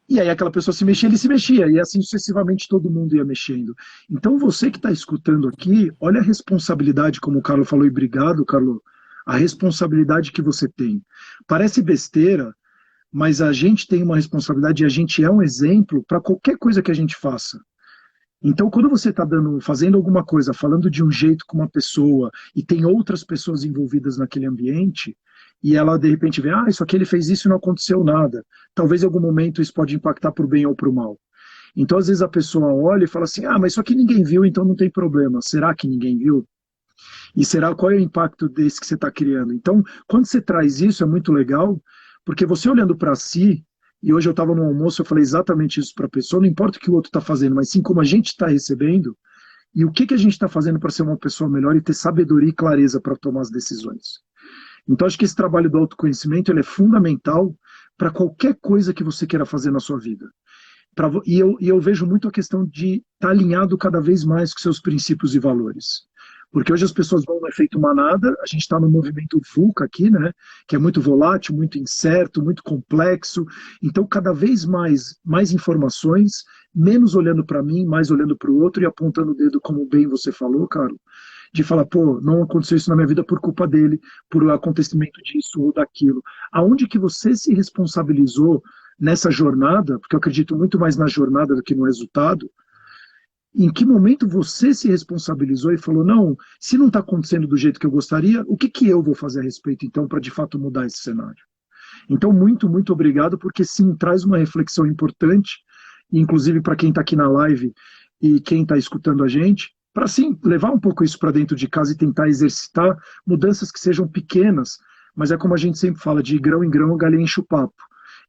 E aí aquela pessoa se mexia, ele se mexia, e assim sucessivamente todo mundo ia mexendo. Então você que está escutando aqui, olha a responsabilidade, como o Carlos falou, e obrigado, Carlos, a responsabilidade que você tem. Parece besteira, mas a gente tem uma responsabilidade e a gente é um exemplo para qualquer coisa que a gente faça. Então, quando você está fazendo alguma coisa, falando de um jeito com uma pessoa e tem outras pessoas envolvidas naquele ambiente, e ela de repente vê, isso aqui ele fez isso e não aconteceu nada. Talvez em algum momento isso pode impactar para o bem ou para o mal. Então, às vezes a pessoa olha e fala assim, mas isso aqui ninguém viu, então não tem problema. Será que ninguém viu? E será qual é o impacto desse que você está criando? Então, quando você traz isso, é muito legal, porque você olhando para si, e hoje eu estava no almoço, eu falei exatamente isso para a pessoa, não importa o que o outro está fazendo, mas sim como a gente está recebendo, e o que a gente está fazendo para ser uma pessoa melhor e ter sabedoria e clareza para tomar as decisões. Então, acho que esse trabalho do autoconhecimento ele é fundamental para qualquer coisa que você queira fazer na sua vida. E eu vejo muito a questão de estar alinhado cada vez mais com seus princípios e valores. Porque hoje as pessoas vão no efeito manada, a gente está no movimento VUCA aqui, né, que é muito volátil, muito incerto, muito complexo. Então, cada vez mais informações, menos olhando para mim, mais olhando para o outro e apontando o dedo, como bem você falou, Carlos, de falar, não aconteceu isso na minha vida por culpa dele, por acontecimento disso ou daquilo. Aonde que você se responsabilizou nessa jornada, porque eu acredito muito mais na jornada do que no resultado, em que momento você se responsabilizou e falou, não, se não está acontecendo do jeito que eu gostaria, o que eu vou fazer a respeito, então, para de fato mudar esse cenário? Então, muito, muito obrigado, porque sim, traz uma reflexão importante, inclusive para quem está aqui na live e quem está escutando a gente, para sim, levar um pouco isso para dentro de casa e tentar exercitar mudanças que sejam pequenas, mas é como a gente sempre fala, de grão em grão, a galinha enche o papo.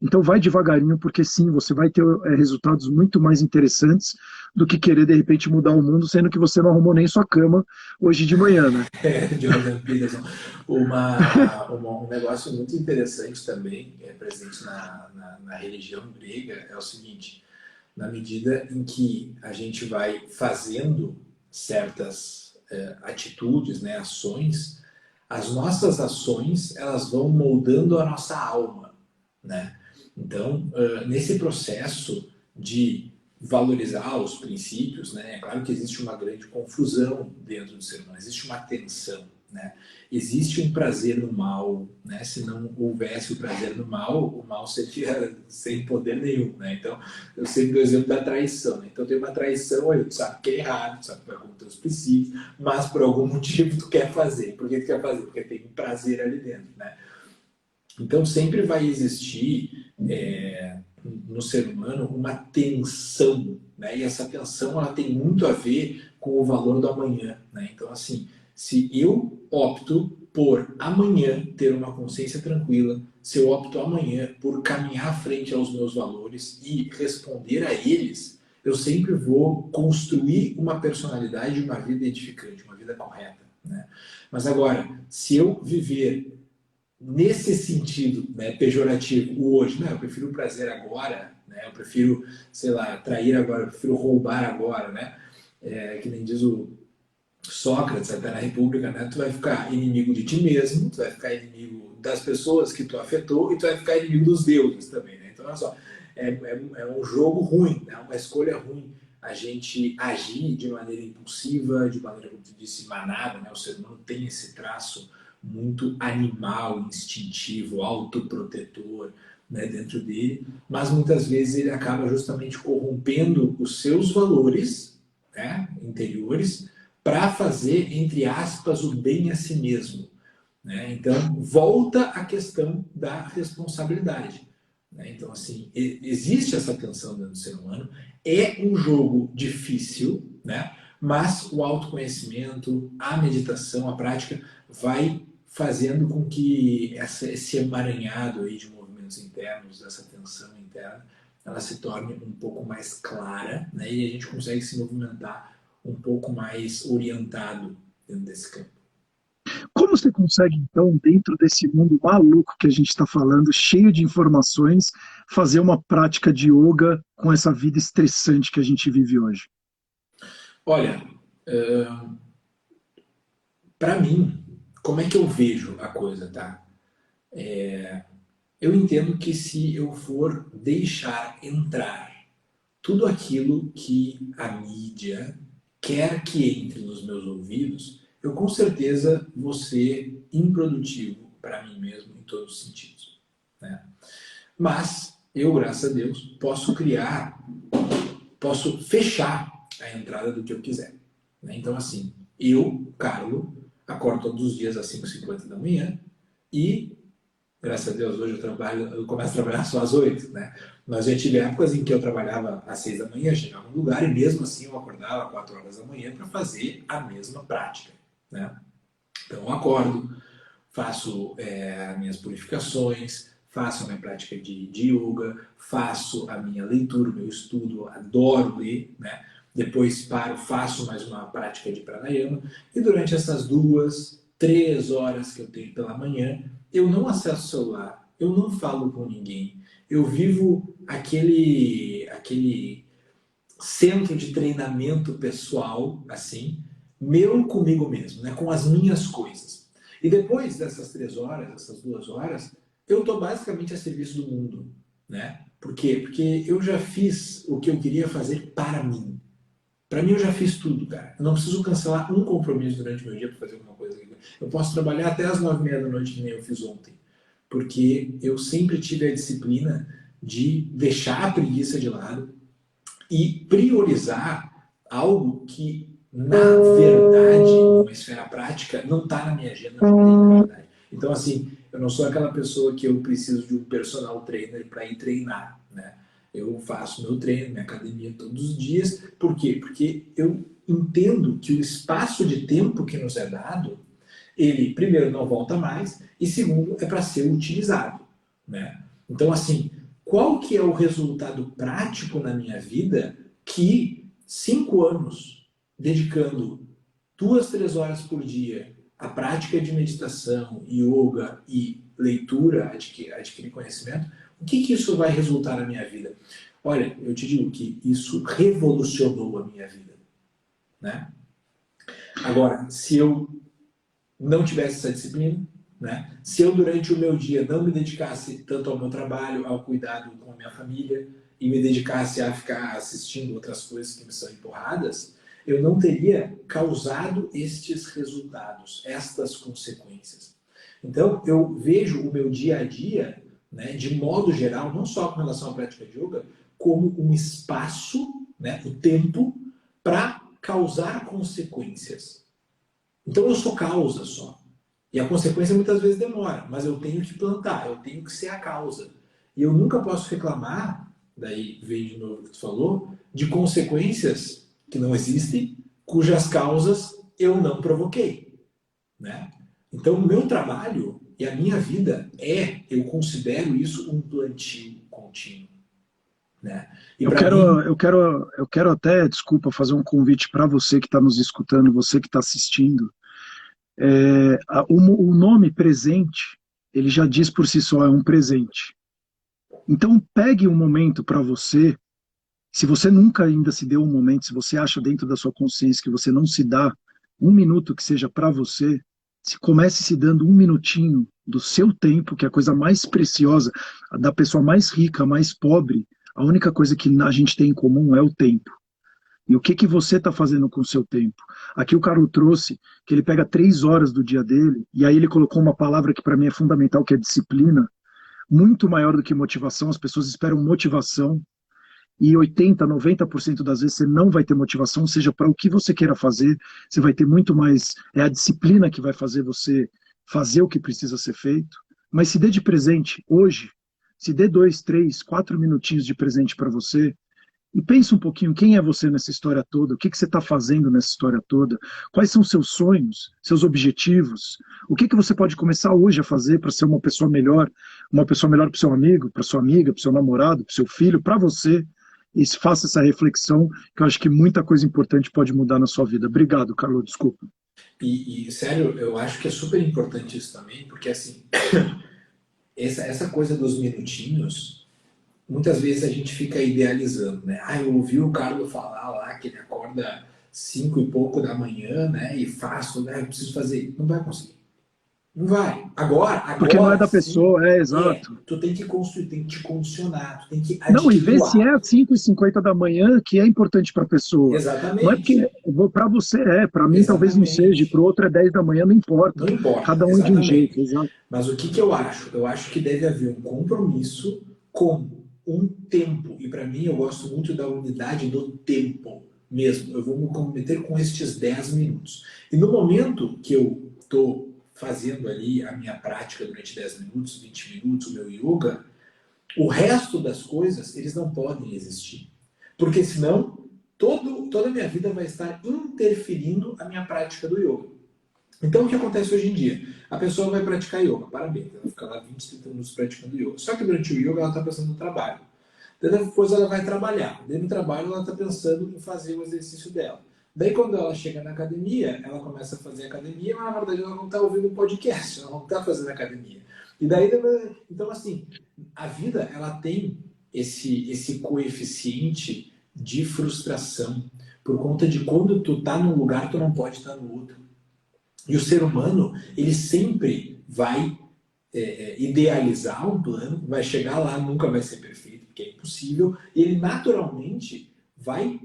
Então vai devagarinho, porque sim, você vai ter resultados muito mais interessantes do que querer, de repente, mudar o mundo, sendo que você não arrumou nem sua cama hoje de manhã, né? Jordan Peterson. Um negócio muito interessante também, presente na religião grega, é o seguinte, Na medida em que a gente vai fazendo certas atitudes, né, ações, as nossas ações elas vão moldando a nossa alma, né? Então, nesse processo de valorizar os princípios, né, é claro que existe uma grande confusão dentro do ser humano, existe uma tensão, né? Existe um prazer no mal, né? Se não houvesse o prazer no mal, o mal seria sem poder nenhum, né? Então, eu sempre dou o exemplo da traição, né? Então, tem uma traição aí, tu sabe que é errado, tu sabe que vai contra os princípios, mas por algum motivo tu quer fazer. Por que tu quer fazer? Porque tem um prazer ali dentro, né? Então, sempre vai existir no ser humano uma tensão, né? E essa tensão ela tem muito a ver com o valor do amanhã, né? Então, assim, se eu opto por amanhã ter uma consciência tranquila, se eu opto amanhã por caminhar frente aos meus valores e responder a eles, eu sempre vou construir uma personalidade e uma vida edificante, uma vida correta, né? Mas agora, se eu viver nesse sentido, né, pejorativo, o hoje, não, eu prefiro o prazer agora, né, eu prefiro, sei lá, trair agora, eu prefiro roubar agora, né, que nem diz o Sócrates, até na República, né, tu vai ficar inimigo de ti mesmo, tu vai ficar inimigo das pessoas que tu afetou e tu vai ficar inimigo dos deuses também, né, então olha só, é um jogo ruim, é uma escolha ruim a gente agir de maneira impulsiva, de maneira, como tu disse, manada, né, o ser humano tem esse traço muito animal, instintivo, autoprotetor, né, dentro dele, mas muitas vezes ele acaba justamente corrompendo os seus valores, né, interiores para fazer, entre aspas, o bem a si mesmo, né? Então, volta a questão da responsabilidade, né? Então, assim, existe essa tensão dentro do ser humano, é um jogo difícil, né? Mas o autoconhecimento, a meditação, a prática vai fazendo com que esse emaranhado aí de movimentos internos, essa tensão interna, ela se torne um pouco mais clara, né? E a gente consegue se movimentar um pouco mais orientado dentro desse campo. Como você consegue, então, dentro desse mundo maluco que a gente está falando, cheio de informações, fazer uma prática de yoga com essa vida estressante que a gente vive hoje? Olha, para mim, como é que eu vejo a coisa, tá? Eu entendo que se eu for deixar entrar tudo aquilo que a mídia quer que entre nos meus ouvidos, eu com certeza vou ser improdutivo para mim mesmo em todos os sentidos, né? Mas eu, graças a Deus, posso fechar a entrada do que eu quiser, né? Então, assim, eu, Carlo, acordo todos os dias às 5h50 da manhã e, graças a Deus, hoje eu começo a trabalhar só às 8, né? Mas já tive épocas em que eu trabalhava às 6 da manhã, chegava no lugar e mesmo assim eu acordava às 4 horas da manhã para fazer a mesma prática, né? Então eu acordo, faço minhas purificações, faço a minha prática de yoga, faço a minha leitura, o meu estudo, adoro ler, né? Depois paro, faço mais uma prática de pranayama e durante essas 2, 3 horas que eu tenho pela manhã, eu não acesso o celular, eu não falo com ninguém, eu vivo aquele centro de treinamento pessoal, assim, meu comigo mesmo, né, com as minhas coisas. E depois dessas 3 horas, essas 2 horas, eu estou basicamente a serviço do mundo, né? Por quê? Porque eu já fiz o que eu queria fazer para mim. Para mim eu já fiz tudo, cara. Eu não preciso cancelar um compromisso durante o meu dia para fazer alguma coisa. Eu posso trabalhar até as 9h30 da noite, que nem eu fiz ontem. Porque eu sempre tive a disciplina de deixar a preguiça de lado e priorizar algo que, na verdade, numa esfera prática, não está na minha agenda, não tem prioridade. Então, assim, eu não sou aquela pessoa que eu preciso de um personal trainer para ir treinar, né? Eu faço meu treino, minha academia todos os dias. Por quê? Porque eu entendo que o espaço de tempo que nos é dado, ele, primeiro, não volta mais, e segundo, é para ser utilizado, né? Então, assim, qual que é o resultado prático na minha vida que 5 anos dedicando 2, 3 horas por dia à prática de meditação, yoga e leitura, adquirir conhecimento, o que isso vai resultar na minha vida? Olha, eu te digo que isso revolucionou a minha vida, né? Agora, se eu não tivesse essa disciplina, né? Se eu durante o meu dia não me dedicasse tanto ao meu trabalho, ao cuidado com a minha família, e me dedicasse a ficar assistindo outras coisas que me são empurradas, eu não teria causado estes resultados, estas consequências. Então, eu vejo o meu dia a dia, né, de modo geral, não só com relação à prática de yoga, como um espaço, né, o tempo, para causar consequências. Então, eu sou causa só. E a consequência muitas vezes demora, mas eu tenho que plantar, eu tenho que ser a causa. E eu nunca posso reclamar, daí vem de novo o que tu falou, de consequências que não existem, cujas causas eu não provoquei, né? Então, o meu trabalho e a minha vida eu considero isso um plantio contínuo, né? E eu quero até, desculpa, fazer um convite para você que está nos escutando, você que está assistindo. O nome presente, ele já diz por si só, é um presente. Então, pegue um momento para você. Se você nunca ainda se deu um momento, se você acha dentro da sua consciência que você não se dá um minuto que seja para você, se comece se dando um minutinho do seu tempo, que é a coisa mais preciosa, da pessoa mais rica, mais pobre, a única coisa que a gente tem em comum é o tempo. E o que você está fazendo com o seu tempo? Aqui o Carlos trouxe que ele pega 3 horas do dia dele, e aí ele colocou uma palavra que para mim é fundamental, que é disciplina, muito maior do que motivação. As pessoas esperam motivação, e 80%, 90% das vezes você não vai ter motivação, seja para o que você queira fazer, você vai ter muito mais, é a disciplina que vai fazer você fazer o que precisa ser feito. Mas se dê de presente hoje, se dê 2, 3, 4 minutinhos de presente para você, e pense um pouquinho quem é você nessa história toda, o que você está fazendo nessa história toda, quais são seus sonhos, seus objetivos, o que você pode começar hoje a fazer para ser uma pessoa melhor para o seu amigo, para sua amiga, para o seu namorado, para o seu filho, para você, e faça essa reflexão, que eu acho que muita coisa importante pode mudar na sua vida. Obrigado, Carlos, desculpa. Sério, eu acho que é super importante isso também, porque assim, essa coisa dos minutinhos, muitas vezes a gente fica idealizando, né? Eu ouvi o Carlos falar lá que ele acorda 5 e pouco da manhã, né? E faço, né? Eu preciso fazer. Não vai conseguir. Não vai. Agora porque não é da pessoa, exato. Tu tem que construir, tem que te condicionar, tu tem que adquirir. Não, e ver se é às 5h50 da manhã que é importante para a pessoa. Exatamente. Não é porque para você para mim talvez não seja, para o outro é 10 da manhã, não importa. Não importa. Cada um de um jeito, exato. Mas o que eu acho? Eu acho que deve haver um compromisso com um tempo. E para mim eu gosto muito da unidade do tempo mesmo. Eu vou me comprometer com estes 10 minutos. E no momento que eu estou fazendo ali a minha prática durante 10 minutos, 20 minutos, o meu yoga, o resto das coisas, eles não podem existir. Porque senão, toda a minha vida vai estar interferindo a minha prática do yoga. Então, o que acontece hoje em dia? A pessoa vai praticar yoga, parabéns, ela fica lá 20, 30 minutos praticando yoga. Só que durante o yoga ela está pensando no trabalho. Depois ela vai trabalhar. Daí no trabalho ela está pensando em fazer o exercício dela. Daí quando ela chega na academia, ela começa a fazer academia, mas na verdade ela não está ouvindo o podcast, ela não está fazendo academia. E daí, então assim, a vida ela tem esse coeficiente de frustração por conta de quando tu tá num lugar, tu não pode estar no outro. E o ser humano, ele sempre vai idealizar um plano, vai chegar lá, nunca vai ser perfeito, porque é impossível, e ele naturalmente vai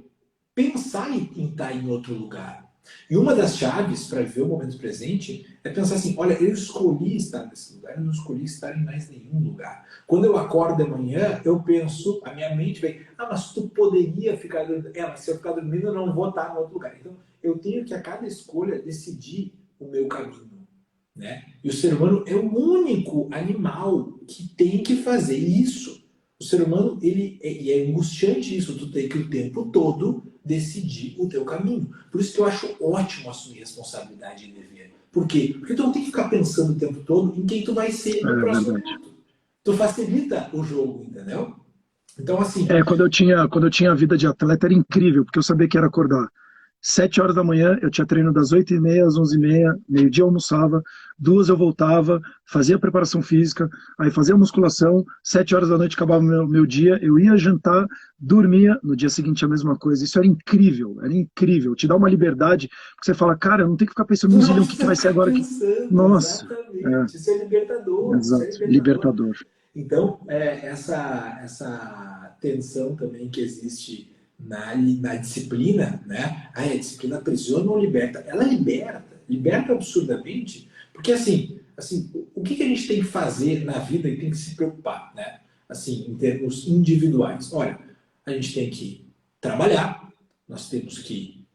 pensar em estar em outro lugar. E uma das chaves para viver o momento presente é pensar assim, olha, eu escolhi estar nesse lugar, eu não escolhi estar em mais nenhum lugar. Quando eu acordo de manhã, eu penso, a minha mente vem, mas tu poderia ficar dormindo. Mas se eu ficar dormindo, eu não vou estar em outro lugar. Então, eu tenho que a cada escolha decidir o meu caminho, né? E o ser humano é o único animal que tem que fazer isso. O ser humano, e é angustiante isso, tu tem que o tempo todo decidir o teu caminho. Por isso que eu acho ótimo assumir responsabilidade e dever. Por quê? Porque tu não tem que ficar pensando o tempo todo em quem tu vai ser no próximo minuto. Tu facilita o jogo, entendeu? Então, assim... Quando eu tinha a vida de atleta era incrível, porque eu sabia que era acordar 7 horas da manhã eu tinha treino das 8h30 às 11h30, meio-dia eu almoçava, 2 eu voltava, fazia preparação física, aí fazia musculação, 7 horas da noite acabava o meu dia, eu ia jantar, dormia, no dia seguinte a mesma coisa. Isso era incrível, te dá uma liberdade, porque você fala, cara, eu não tenho que ficar pensando no zilhão, o que vai ser agora aqui. Nossa, exatamente. Isso é libertador. exato, Isso é libertador. Então, essa tensão também que existe na disciplina, né? A disciplina aprisiona ou liberta? Ela liberta absurdamente, porque assim, o que a gente tem que fazer na vida e tem que se preocupar, né? Assim, em termos individuais. Olha, a gente tem que trabalhar, nós temos que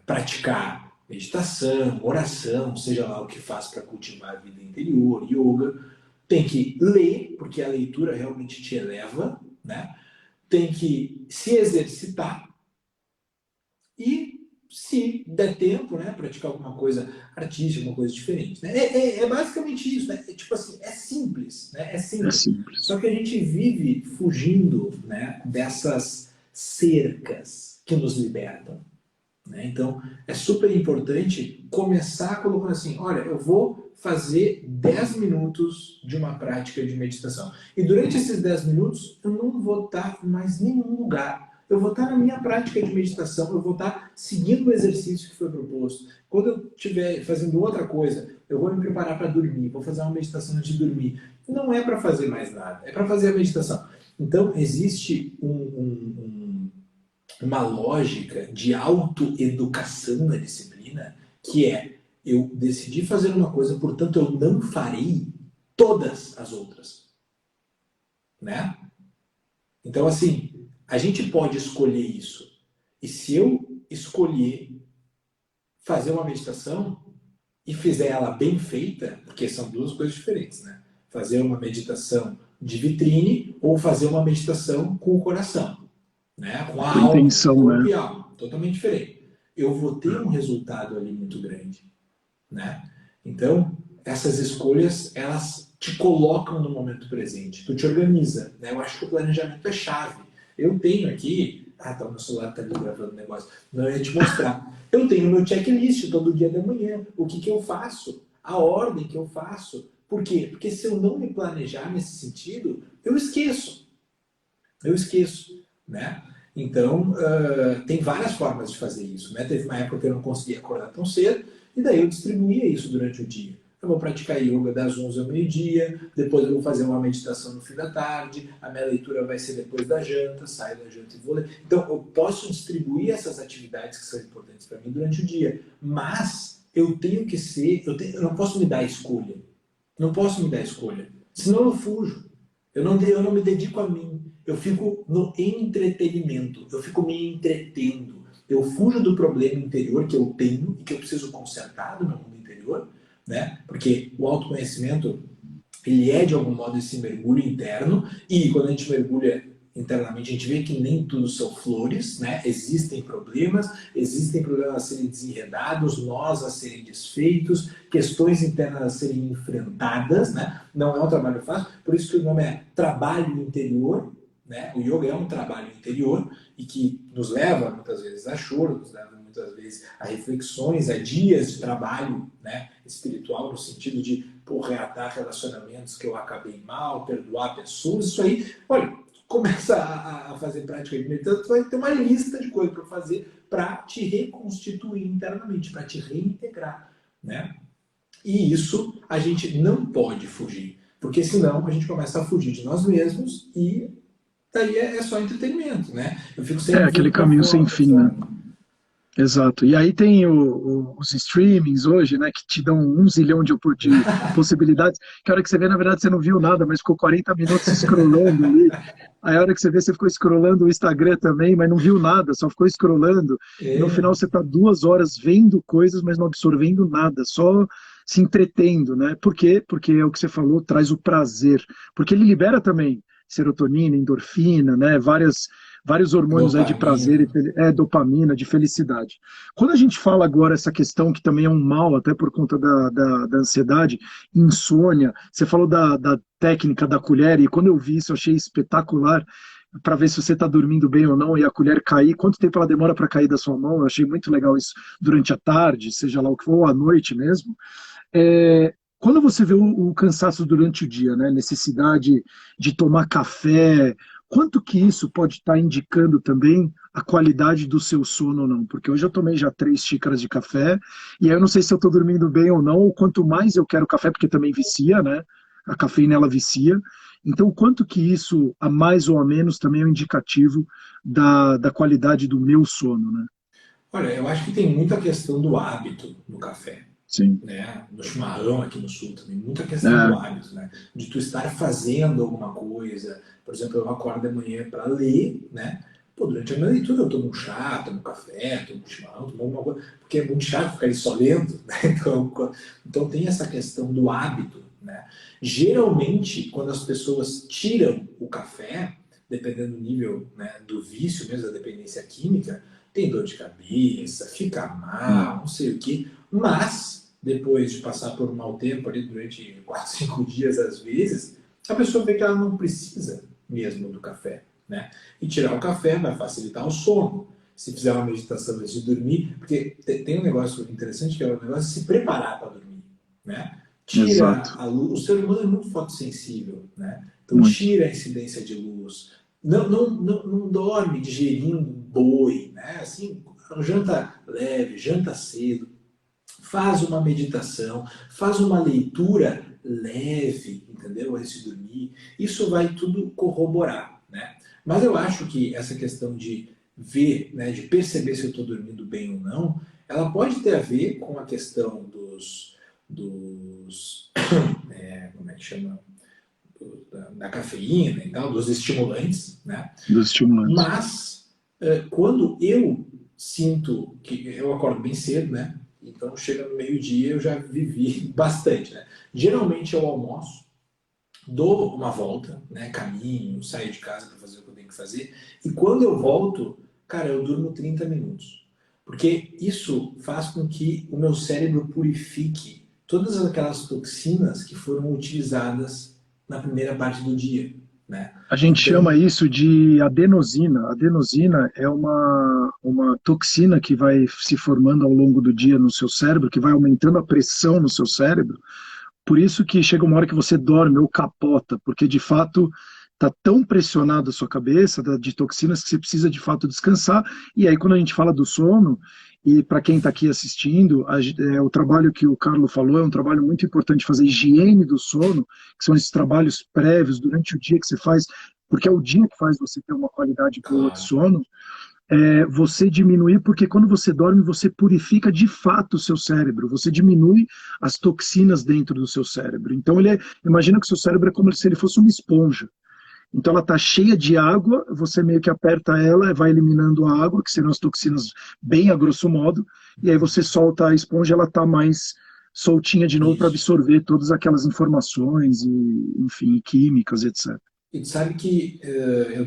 praticar meditação, oração, seja lá o que faz para cultivar a vida interior, yoga. Tem que ler, porque a leitura realmente te eleva, né? Tem que se exercitar e, se der tempo, né, praticar alguma coisa artística, alguma coisa diferente. Né? É basicamente isso, né? Tipo assim, é simples, né? É simples. Só que a gente vive fugindo, né, dessas cercas que nos libertam. Né? Então, é super importante começar colocando assim, olha, eu vou fazer 10 minutos de uma prática de meditação. E durante esses 10 minutos, eu não vou estar em mais nenhum lugar. Eu vou estar na minha prática de meditação, eu vou estar seguindo o exercício que foi proposto. Quando eu estiver fazendo outra coisa, eu vou me preparar para dormir, vou fazer uma meditação antes de dormir. Não é para fazer mais nada, é para fazer a meditação. Então, existe uma lógica de autoeducação na disciplina, que é, eu decidi fazer uma coisa, portanto eu não farei todas as outras. Né? Então, assim, a gente pode escolher isso. E se eu escolher fazer uma meditação e fizer ela bem feita, porque são duas coisas diferentes, né? Fazer uma meditação de vitrine ou fazer uma meditação com o coração. Né? Com a alma, intenção, corpo né? e alma, totalmente diferente. Eu vou ter um resultado ali muito grande, né? Então, essas escolhas, elas te colocam no momento presente, tu te organiza, né? Eu acho que o planejamento é chave. Eu tenho aqui, tá, meu celular tá ali gravando o negócio, não ia te mostrar. Eu tenho meu checklist todo dia da manhã, o que eu faço, a ordem que eu faço. Por quê? Porque se eu não me planejar nesse sentido, eu esqueço. Né? Então, tem várias formas de fazer isso. Né? Teve uma época que eu não conseguia acordar tão cedo, e daí eu distribuía isso durante o dia. Eu vou praticar yoga das 11 ao meio-dia, depois eu vou fazer uma meditação no fim da tarde, a minha leitura vai ser depois da janta, saio da janta e vou ler. Então, eu posso distribuir essas atividades que são importantes para mim durante o dia, mas eu tenho que ser, eu não posso me dar escolha. Não posso me dar escolha, senão eu fujo. Eu não me dedico a mim. Eu fico no entretenimento, eu fico me entretendo. Eu fujo do problema interior que eu tenho e que eu preciso consertar no meu mundo interior, né? Porque o autoconhecimento, ele é de algum modo esse mergulho interno, e quando a gente mergulha internamente, a gente vê que nem tudo são flores, né? Existem problemas a serem desenredados, nós a serem desfeitos, questões internas a serem enfrentadas, né? Não é um trabalho fácil, por isso que o nome é trabalho interior, né? O yoga é um trabalho interior e que nos leva muitas vezes a choro, nos leva muitas vezes a reflexões, a dias de trabalho, né, espiritual, no sentido de reatar relacionamentos que eu acabei mal, perdoar pessoas. Isso aí, olha, começa a fazer prática de meditação, tu vai ter uma lista de coisas para fazer para te reconstituir internamente, para te reintegrar, né? E isso a gente não pode fugir, porque senão a gente começa a fugir de nós mesmos e daí é só entretenimento, né? Eu fico sempre aquele caminho sem fim, né? Exato. E aí tem os streamings hoje, né, que te dão 1 zilhão de possibilidades, que a hora que você vê, na verdade, você não viu nada, mas ficou 40 minutos scrollando ali. Aí a hora que você vê, você ficou scrollando o Instagram também, mas não viu nada, só ficou scrollando. E no final você está 2 horas vendo coisas, mas não absorvendo nada, só se entretendo, né? Por quê? Porque é o que você falou, traz o prazer. Porque ele libera também serotonina, endorfina, né? Vários hormônios aí de prazer, dopamina, de felicidade. Quando a gente fala agora essa questão que também é um mal, até por conta da ansiedade, insônia, você falou da técnica da colher, e quando eu vi isso eu achei espetacular, para ver se você está dormindo bem ou não, e a colher cair, quanto tempo ela demora para cair da sua mão. Eu achei muito legal isso durante a tarde, seja lá o que for, ou à noite mesmo. Quando você vê o cansaço durante o dia, né, necessidade de tomar café, quanto que isso pode estar indicando também a qualidade do seu sono ou não? Porque hoje eu tomei já 3 xícaras de café, e aí eu não sei se eu estou dormindo bem ou não, ou quanto mais eu quero café, porque também vicia, né? A cafeína, ela vicia. Então, quanto que isso, a mais ou a menos, também é um indicativo da qualidade do meu sono, né? Olha, eu acho que tem muita questão do hábito no café. Sim. Né? No chimarrão aqui no sul também, muita questão do É, hábito, né? De tu estar fazendo alguma coisa. Por exemplo, eu acordo de manhã para ler, né? Pô, durante a minha leitura eu tomo um chá, tomo um café, tomo um chimarrão, tomo alguma coisa, porque é muito chato ficar ali só lendo, né? Então tem essa questão do hábito, né? Geralmente, quando as pessoas tiram o café, dependendo do nível, né, do vício mesmo, da dependência química, tem dor de cabeça, fica mal, não sei o quê, mas depois de passar por um mau tempo ali durante 4, 5 dias às vezes, a pessoa vê que ela não precisa mesmo do café, né? E tirar o café vai facilitar o sono. Se fizer uma meditação antes de dormir, porque tem um negócio interessante que é o negócio de se preparar para dormir, né? Tira exato. a luz, o ser humano é muito fotossensível, né? Então Muito. tira a incidência de luz, não dorme digerindo boi, né? Assim, janta leve, janta cedo, faz uma meditação, faz uma leitura leve, entendeu? Antes de dormir. Isso vai tudo corroborar, né? Mas eu acho que essa questão de ver, né, de perceber se eu estou dormindo bem ou não, ela pode ter a ver com a questão dos como é que chama? Da cafeína e tal, dos estimulantes, né? Dos estimulantes. Mas quando eu sinto que eu acordo bem cedo, né? Então chega no meio-dia eu já vivi bastante, né? Geralmente eu almoço, dou uma volta, né? Caminho, saio de casa para fazer o que eu tenho que fazer, e quando eu volto, cara, eu durmo 30 minutos. Porque isso faz com que o meu cérebro purifique todas aquelas toxinas que foram utilizadas na primeira parte do dia, né? A gente Então, chama isso de adenosina. Adenosina é uma toxina que vai se formando ao longo do dia no seu cérebro, que vai aumentando a pressão no seu cérebro. Por isso que chega uma hora que você dorme ou capota, porque de fato está tão pressionado a sua cabeça de toxinas que você precisa de fato descansar. E aí quando a gente fala do sono, e para quem está aqui assistindo, o trabalho que o Carlos falou é um trabalho muito importante, fazer higiene do sono, que são esses trabalhos prévios durante o dia que você faz, porque é o dia que faz você ter uma qualidade boa de claro. sono. Você diminuir, porque quando você dorme, você purifica de fato o seu cérebro, você diminui as toxinas dentro do seu cérebro. Então, imagina que o seu cérebro é como se ele fosse uma esponja. Então, ela está cheia de água, você meio que aperta ela, vai eliminando a água, que serão as toxinas bem a grosso modo, e aí você solta a esponja, ela está mais soltinha de novo para Isso. absorver todas aquelas informações, e, enfim, químicas, etc. E tu sabe que eu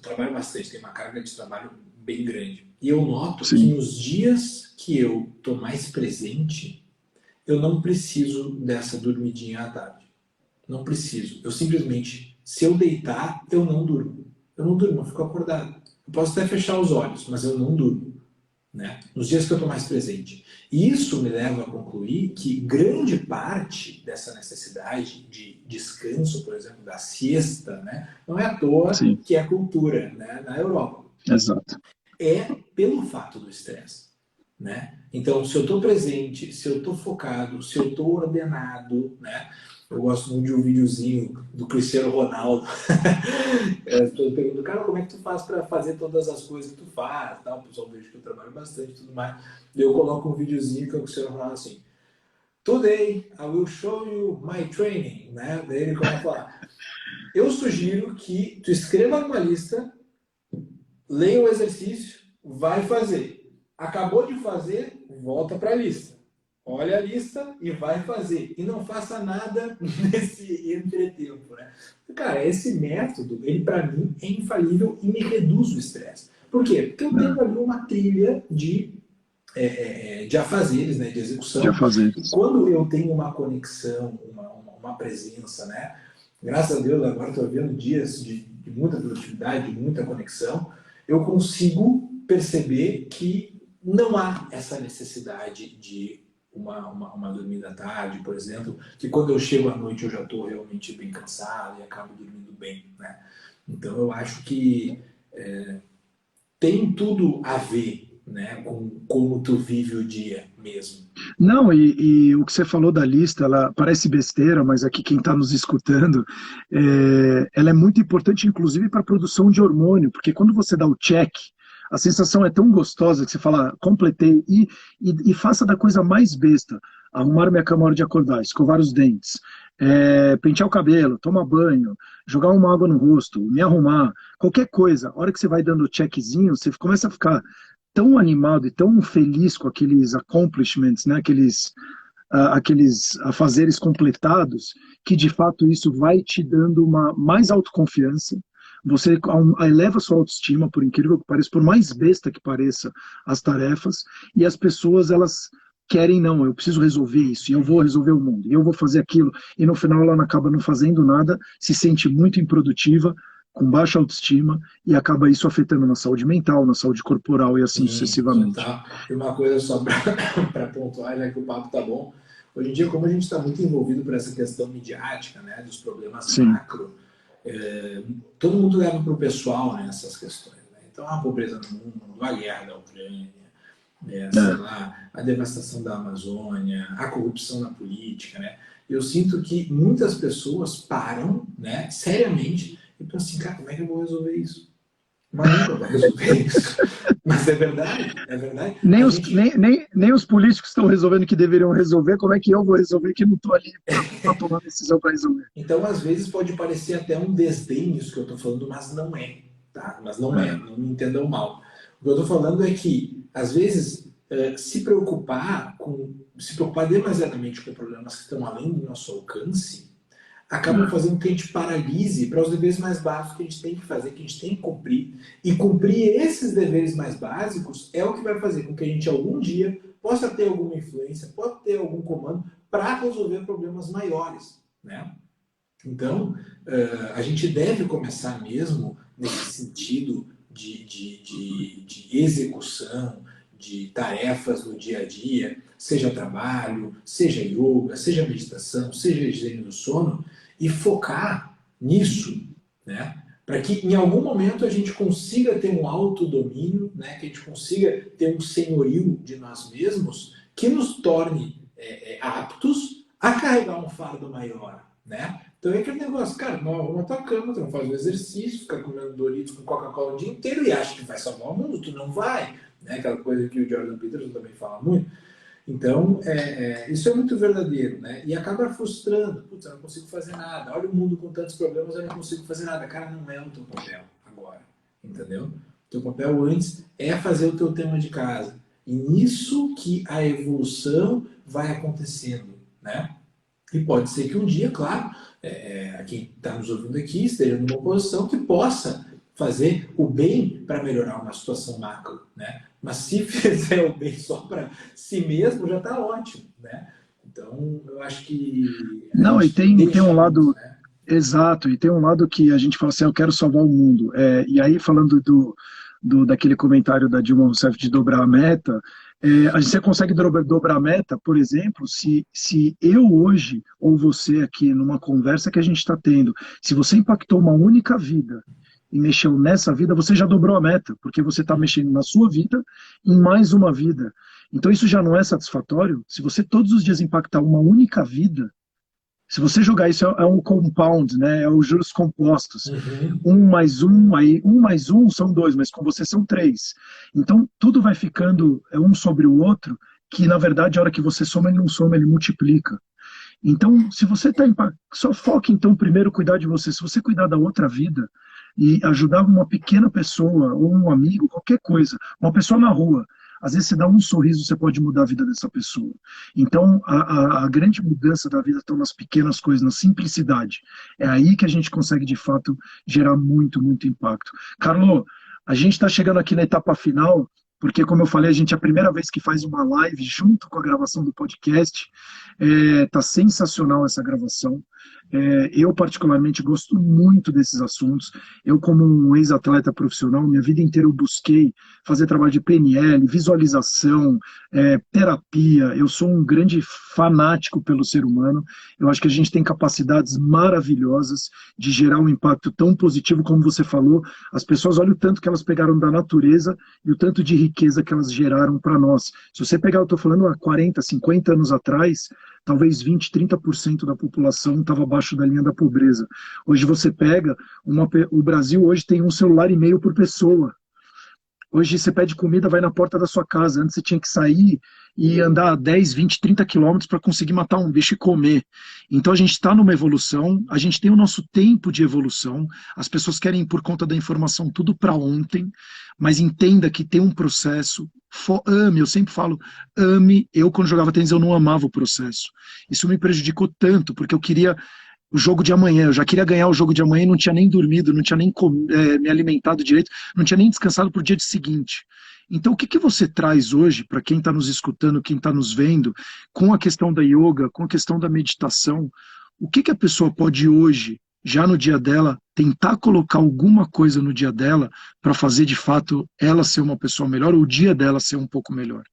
trabalho bastante, tenho uma carga de trabalho bem grande. E eu noto que Sim. nos dias que eu estou mais presente, eu não preciso dessa dormidinha à tarde. Não preciso. Eu simplesmente, se eu deitar, eu não durmo. Eu não durmo, eu fico acordado. Eu posso até fechar os olhos, mas eu não durmo, né? Nos dias que eu estou mais presente. E isso me leva a concluir que grande parte dessa necessidade de descanso, por exemplo, da siesta, né, não é à toa Sim. que é cultura, né, na Europa. Exato. É pelo fato do estresse, né? Então, se eu estou presente, se eu estou focado, se eu estou ordenado, né? Eu gosto muito de um videozinho do Cristiano Ronaldo. As pessoas perguntam, cara, como é que tu faz para fazer todas as coisas que tu faz? Tal. O pessoal vejo que eu trabalho bastante e tudo mais. E eu coloco um videozinho que é o Cristiano Ronaldo assim, Today I will show you my training, né? Daí ele começa a falar, eu sugiro que tu escreva numa lista, leia o exercício, vai fazer. Acabou de fazer, volta para a lista. Olha a lista e vai fazer. E não faça nada nesse entretempo, né? Cara, esse método, ele para mim é infalível e me reduz o estresse. Por quê? Porque eu tenho ali uma trilha de afazeres, né, de execução. De afazeres. E quando eu tenho uma conexão, uma presença, né, graças a Deus, agora estou vendo dias de muita produtividade, de muita conexão, eu consigo perceber que não há essa necessidade de uma dormida à tarde, por exemplo, que quando eu chego à noite eu já estou realmente bem cansado e acabo dormindo bem, né? Então eu acho que tem tudo a ver, né, com como tu vive o dia mesmo. Não, e o que você falou da lista, ela parece besteira, mas aqui quem está nos escutando, ela é muito importante, inclusive, para a produção de hormônio, porque quando você dá o check, a sensação é tão gostosa que você fala, completei, e faça da coisa mais besta, arrumar minha cama na hora de acordar, escovar os dentes, pentear o cabelo, tomar banho, jogar uma água no rosto, me arrumar, qualquer coisa, a hora que você vai dando o checkzinho, você começa a ficar tão animado e tão feliz com aqueles accomplishments, né, aqueles afazeres completados, que de fato isso vai te dando uma mais autoconfiança, você eleva sua autoestima, por incrível que pareça, por mais besta que pareça as tarefas, e as pessoas, elas querem, não, eu preciso resolver isso, e eu vou resolver o mundo, e eu vou fazer aquilo, e no final ela acaba não fazendo nada, se sente muito improdutiva, com baixa autoestima, e acaba isso afetando na saúde mental, na saúde corporal e assim sucessivamente. Total. E uma coisa só para pontuar, já que o papo tá bom, hoje em dia, como a gente está muito envolvido por essa questão midiática, né, dos problemas macro, todo mundo leva para o pessoal, né, essas questões. Né? Então, a pobreza no mundo, a guerra da Ucrânia, sei lá, a devastação da Amazônia, a corrupção na política, né? Eu sinto que muitas pessoas param, né, seriamente, e pensam assim, cara, como é que eu vou resolver isso? Mas nunca vai resolver isso. Mas é verdade, é verdade. Nem os políticos estão resolvendo o que deveriam resolver, como é que eu vou resolver que não estou ali para tomar decisão para resolver? Então, às vezes, pode parecer até um desdém isso que eu estou falando, mas não é, tá? Mas não é, não me entendam mal. O que eu estou falando é que, às vezes, se preocupar demasiadamente com problemas que estão além do nosso alcance, acabam fazendo com que a gente paralise para os deveres mais básicos que a gente tem que fazer, que a gente tem que cumprir. E cumprir esses deveres mais básicos é o que vai fazer com que a gente, algum dia, possa ter alguma influência, possa ter algum comando para resolver problemas maiores, né? Então, a gente deve começar mesmo nesse sentido de execução, de tarefas no dia a dia, seja trabalho, seja yoga, seja meditação, seja higiene do sono, e focar nisso, né? Para que em algum momento a gente consiga ter um autodomínio, né? Que a gente consiga ter um senhorio de nós mesmos que nos torne aptos a carregar um fardo maior, né? Então é aquele negócio, cara, não arruma tua cama, tu não faz o exercício, fica comendo Doritos com Coca-Cola o dia inteiro e acha que vai salvar o mundo, tu não vai, né? Aquela coisa que o Jordan Peterson também fala muito. Então, isso é muito verdadeiro, né? E acaba frustrando. Putz, eu não consigo fazer nada. Olha o mundo com tantos problemas, eu não consigo fazer nada. Cara, não é o teu papel agora, entendeu? O teu papel antes é fazer o teu tema de casa. E nisso que a evolução vai acontecendo, né? E pode ser que um dia, claro, quem está nos ouvindo aqui esteja numa posição que possa fazer o bem para melhorar uma situação macro, né? Mas se fizer o bem só para si mesmo, já está ótimo, né? Então, eu acho que... Não, e tem um lado... Né? Exato, e tem um lado que a gente fala assim, eu quero salvar o mundo. E aí, falando daquele comentário da Dilma Rousseff de dobrar a meta, você consegue dobrar a meta, por exemplo, se eu hoje, ou você aqui, numa conversa que a gente está tendo, se você impactou uma única vida, e mexeu nessa vida, você já dobrou a meta, porque você está mexendo na sua vida em mais uma vida. Então isso já não é satisfatório? Se você todos os dias impactar uma única vida, se você jogar isso é um compound, né? É os juros compostos. 1 mais 1, aí 1 mais 1 são 2, mas com você são 3. Então tudo vai ficando um sobre o outro, que na verdade a hora que você soma, ele não soma, ele multiplica. Então, se você está só foque então primeiro cuidar de você. Se você cuidar da outra vida, e ajudar uma pequena pessoa, ou um amigo, qualquer coisa, uma pessoa na rua, às vezes você dá um sorriso, você pode mudar a vida dessa pessoa. Então, a grande mudança da vida está nas pequenas coisas, na simplicidade. É aí que a gente consegue, de fato, gerar muito, muito impacto. Carlo, a gente está chegando aqui na etapa final, porque, como eu falei, a gente é a primeira vez que faz uma live junto com a gravação do podcast. Tá sensacional essa gravação. Eu particularmente gosto muito desses assuntos. Eu, como um ex-atleta profissional, minha vida inteira eu busquei fazer trabalho de PNL, visualização, terapia. Eu sou um grande fanático pelo ser humano. Eu acho que a gente tem capacidades maravilhosas de gerar um impacto tão positivo como você falou. As pessoas olham o tanto que elas pegaram da natureza e o tanto de riqueza que elas geraram para nós. Se você pegar, eu estou falando há 40, 50 anos atrás, talvez 20, 30% da população estava abaixo da linha da pobreza. Hoje você pega, o Brasil hoje tem 1,5 celular por pessoa. Hoje você pede comida, vai na porta da sua casa. Antes você tinha que sair e andar 10, 20, 30 quilômetros para conseguir matar um bicho e comer. Então a gente está numa evolução, a gente tem o nosso tempo de evolução, as pessoas querem, por conta da informação, tudo para ontem, mas entenda que tem um processo, ame, eu sempre falo, ame. Eu, quando jogava tênis, eu não amava o processo. Isso me prejudicou tanto, porque eu queria o jogo de amanhã, eu já queria ganhar o jogo de amanhã e não tinha nem dormido, não tinha nem me alimentado direito, não tinha nem descansado para o dia seguinte. Então, o que você traz hoje para quem está nos escutando, quem está nos vendo, com a questão da yoga, com a questão da meditação? O que a pessoa pode hoje, já no dia dela, tentar colocar alguma coisa no dia dela para fazer, de fato, ela ser uma pessoa melhor, ou o dia dela ser um pouco melhor?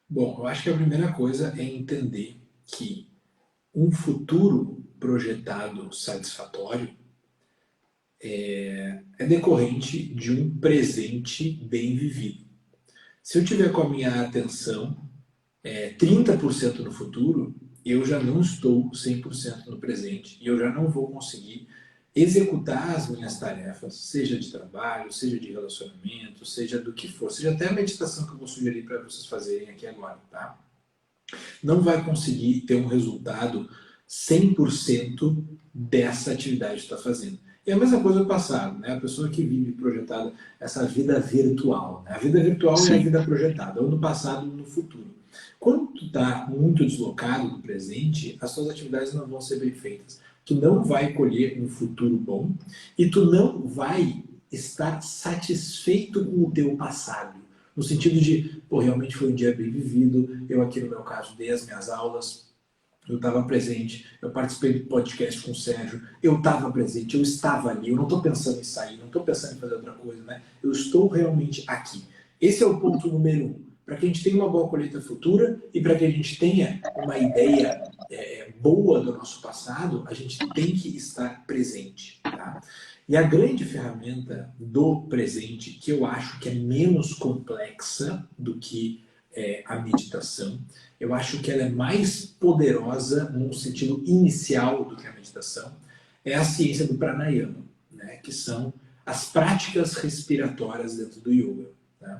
Bom, eu acho que a primeira coisa é entender que um futuro projetado satisfatório é decorrente de um presente bem vivido. Se eu tiver com a minha atenção 30% no futuro, eu já não estou 100% no presente e eu já não vou conseguir executar as minhas tarefas, seja de trabalho, seja de relacionamento, seja do que for, seja até a meditação que eu vou sugerir para vocês fazerem aqui agora, tá? Não vai conseguir ter um resultado 100% dessa atividade que está fazendo. E a mesma coisa do passado, né? A pessoa que vive projetada essa vida virtual, né? A vida virtual é a vida projetada, ou no passado ou no futuro. Quando tu está muito deslocado do presente, as tuas atividades não vão ser bem feitas. Tu não vai colher um futuro bom e tu não vai estar satisfeito com o teu passado. No sentido de, pô, realmente foi um dia bem vivido, eu aqui no meu caso dei as minhas aulas, eu estava presente, eu participei do podcast com o Sérgio, eu estava presente, eu estava ali, eu não estou pensando em sair, não estou pensando em fazer outra coisa, né? Eu estou realmente aqui. Esse é o ponto número 1. Para que a gente tenha uma boa colheita futura e para que a gente tenha uma ideia boa do nosso passado, a gente tem que estar presente, tá? E a grande ferramenta do presente, que eu acho que é menos complexa do que a meditação, eu acho que ela é mais poderosa num sentido inicial do que a meditação, é a ciência do pranayama, né? Que são as práticas respiratórias dentro do yoga, né?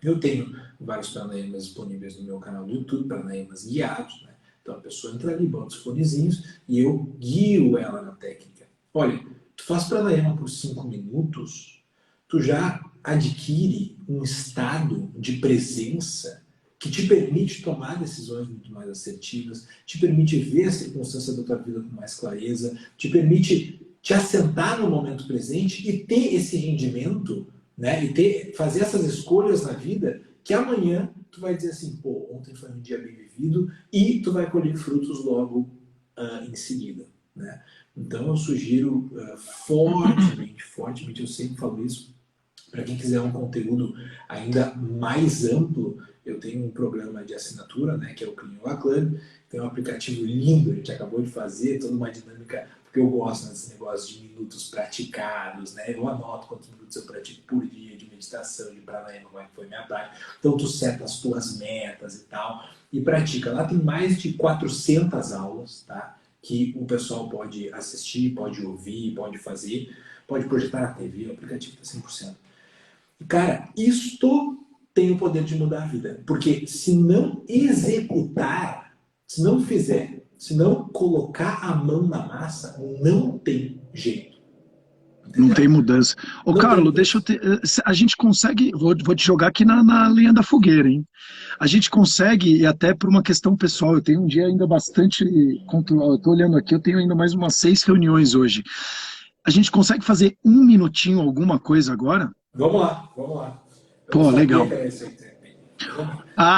Eu tenho vários pranayamas disponíveis no meu canal do YouTube, pranayamas guiados, né? Então a pessoa entra ali, bota os fonezinhos e eu guio ela na técnica. Olha, tu faz pranayama por 5 minutos, tu já adquire um estado de presença que te permite tomar decisões muito mais assertivas, te permite ver a circunstância da tua vida com mais clareza, te permite te assentar no momento presente e ter esse rendimento, né? E fazer essas escolhas na vida que amanhã tu vai dizer assim, pô, ontem foi um dia bem vivido e tu vai colher frutos logo em seguida, né? Então eu sugiro fortemente, eu sempre falo isso, para quem quiser um conteúdo ainda mais amplo, eu tenho um programa de assinatura, né, que é o Clean Yoga Club, tem um aplicativo lindo, a gente acabou de fazer, toda uma dinâmica, porque eu gosto desse negócio de minutos praticados, né, eu anoto quantos minutos eu pratico por dia, de meditação, de pranayama, como é que foi minha prática, então tu seta as tuas metas e tal, e pratica. Lá tem mais de 400 aulas, tá, que o pessoal pode assistir, pode ouvir, pode fazer, pode projetar na TV, o aplicativo está 100%. Cara, isto tem o poder de mudar a vida. Porque se não executar, se não fizer, se não colocar a mão na massa, não tem jeito. Entendeu? Não tem mudança. Ô, Carlos, deixa eu ter. A gente consegue. Vou te jogar aqui na linha da fogueira, hein? A gente consegue, e até por uma questão pessoal, eu tenho um dia ainda bastante. Eu tô olhando aqui, eu tenho ainda mais umas 6 reuniões hoje. A gente consegue fazer 1 minutinho alguma coisa agora? Vamos lá. Pô, legal. Ah,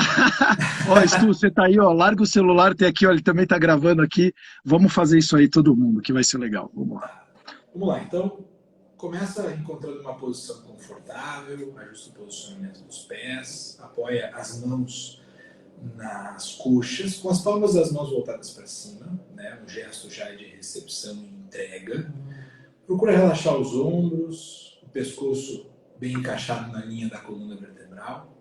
ó, Stu, você tá aí, ó, larga o celular, tem aqui, ó, ele também tá gravando aqui. Vamos fazer isso aí todo mundo, que vai ser legal. Vamos lá. Vamos lá, então, começa encontrando uma posição confortável, ajusta o posicionamento dos pés, apoia as mãos nas coxas, com as palmas das mãos voltadas para cima, né? Um gesto já de recepção e entrega. Procura relaxar os ombros, o pescoço bem encaixado na linha da coluna vertebral.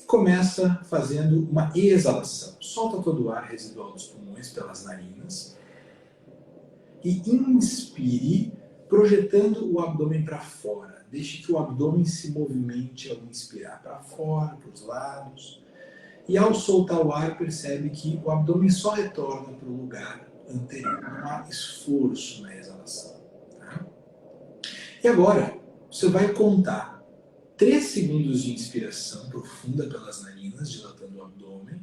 E começa fazendo uma exalação. Solta todo o ar residual dos pulmões pelas narinas. E inspire, projetando o abdômen para fora. Deixe que o abdômen se movimente ao inspirar para fora, para os lados. E ao soltar o ar, percebe que o abdômen só retorna para o lugar anterior. Não há esforço na exalação. Tá? E agora, você vai contar 3 segundos de inspiração profunda pelas narinas, dilatando o abdômen.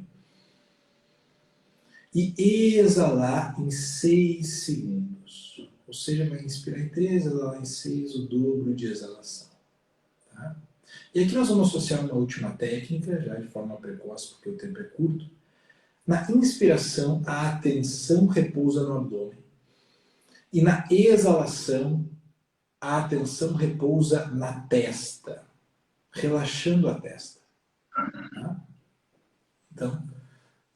E exalar em 6 segundos. Ou seja, vai inspirar em 3, exalar em 6, o dobro de exalação. Tá? E aqui nós vamos associar uma última técnica, já de forma precoce, porque o tempo é curto. Na inspiração, a atenção repousa no abdômen. E na exalação, a atenção repousa na testa, relaxando a testa. Tá? Então,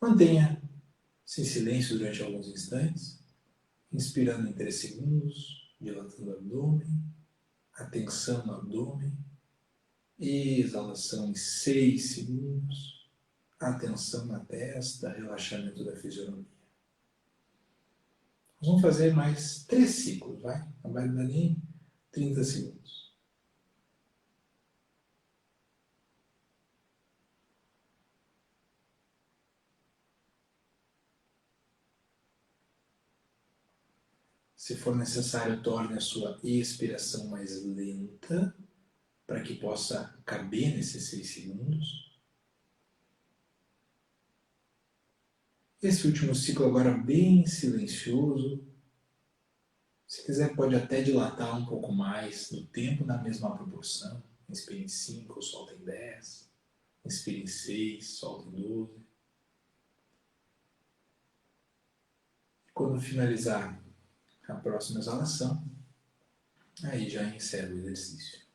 mantenha-se em silêncio durante alguns instantes, inspirando em 3 segundos, dilatando o abdômen, atenção no abdômen, exalação em 6 segundos, atenção na testa, relaxamento da fisionomia. Nós vamos fazer mais 3 ciclos, vai? Não vai dar nem 30 segundos. Se for necessário, torne a sua expiração mais lenta, para que possa caber nesses 6 segundos. Esse último ciclo agora bem silencioso. Se quiser, pode até dilatar um pouco mais do tempo na mesma proporção. Inspire em 5, solta em 10. Inspire em 6, solta em 12. Quando finalizar a próxima exalação, aí já encerra o exercício.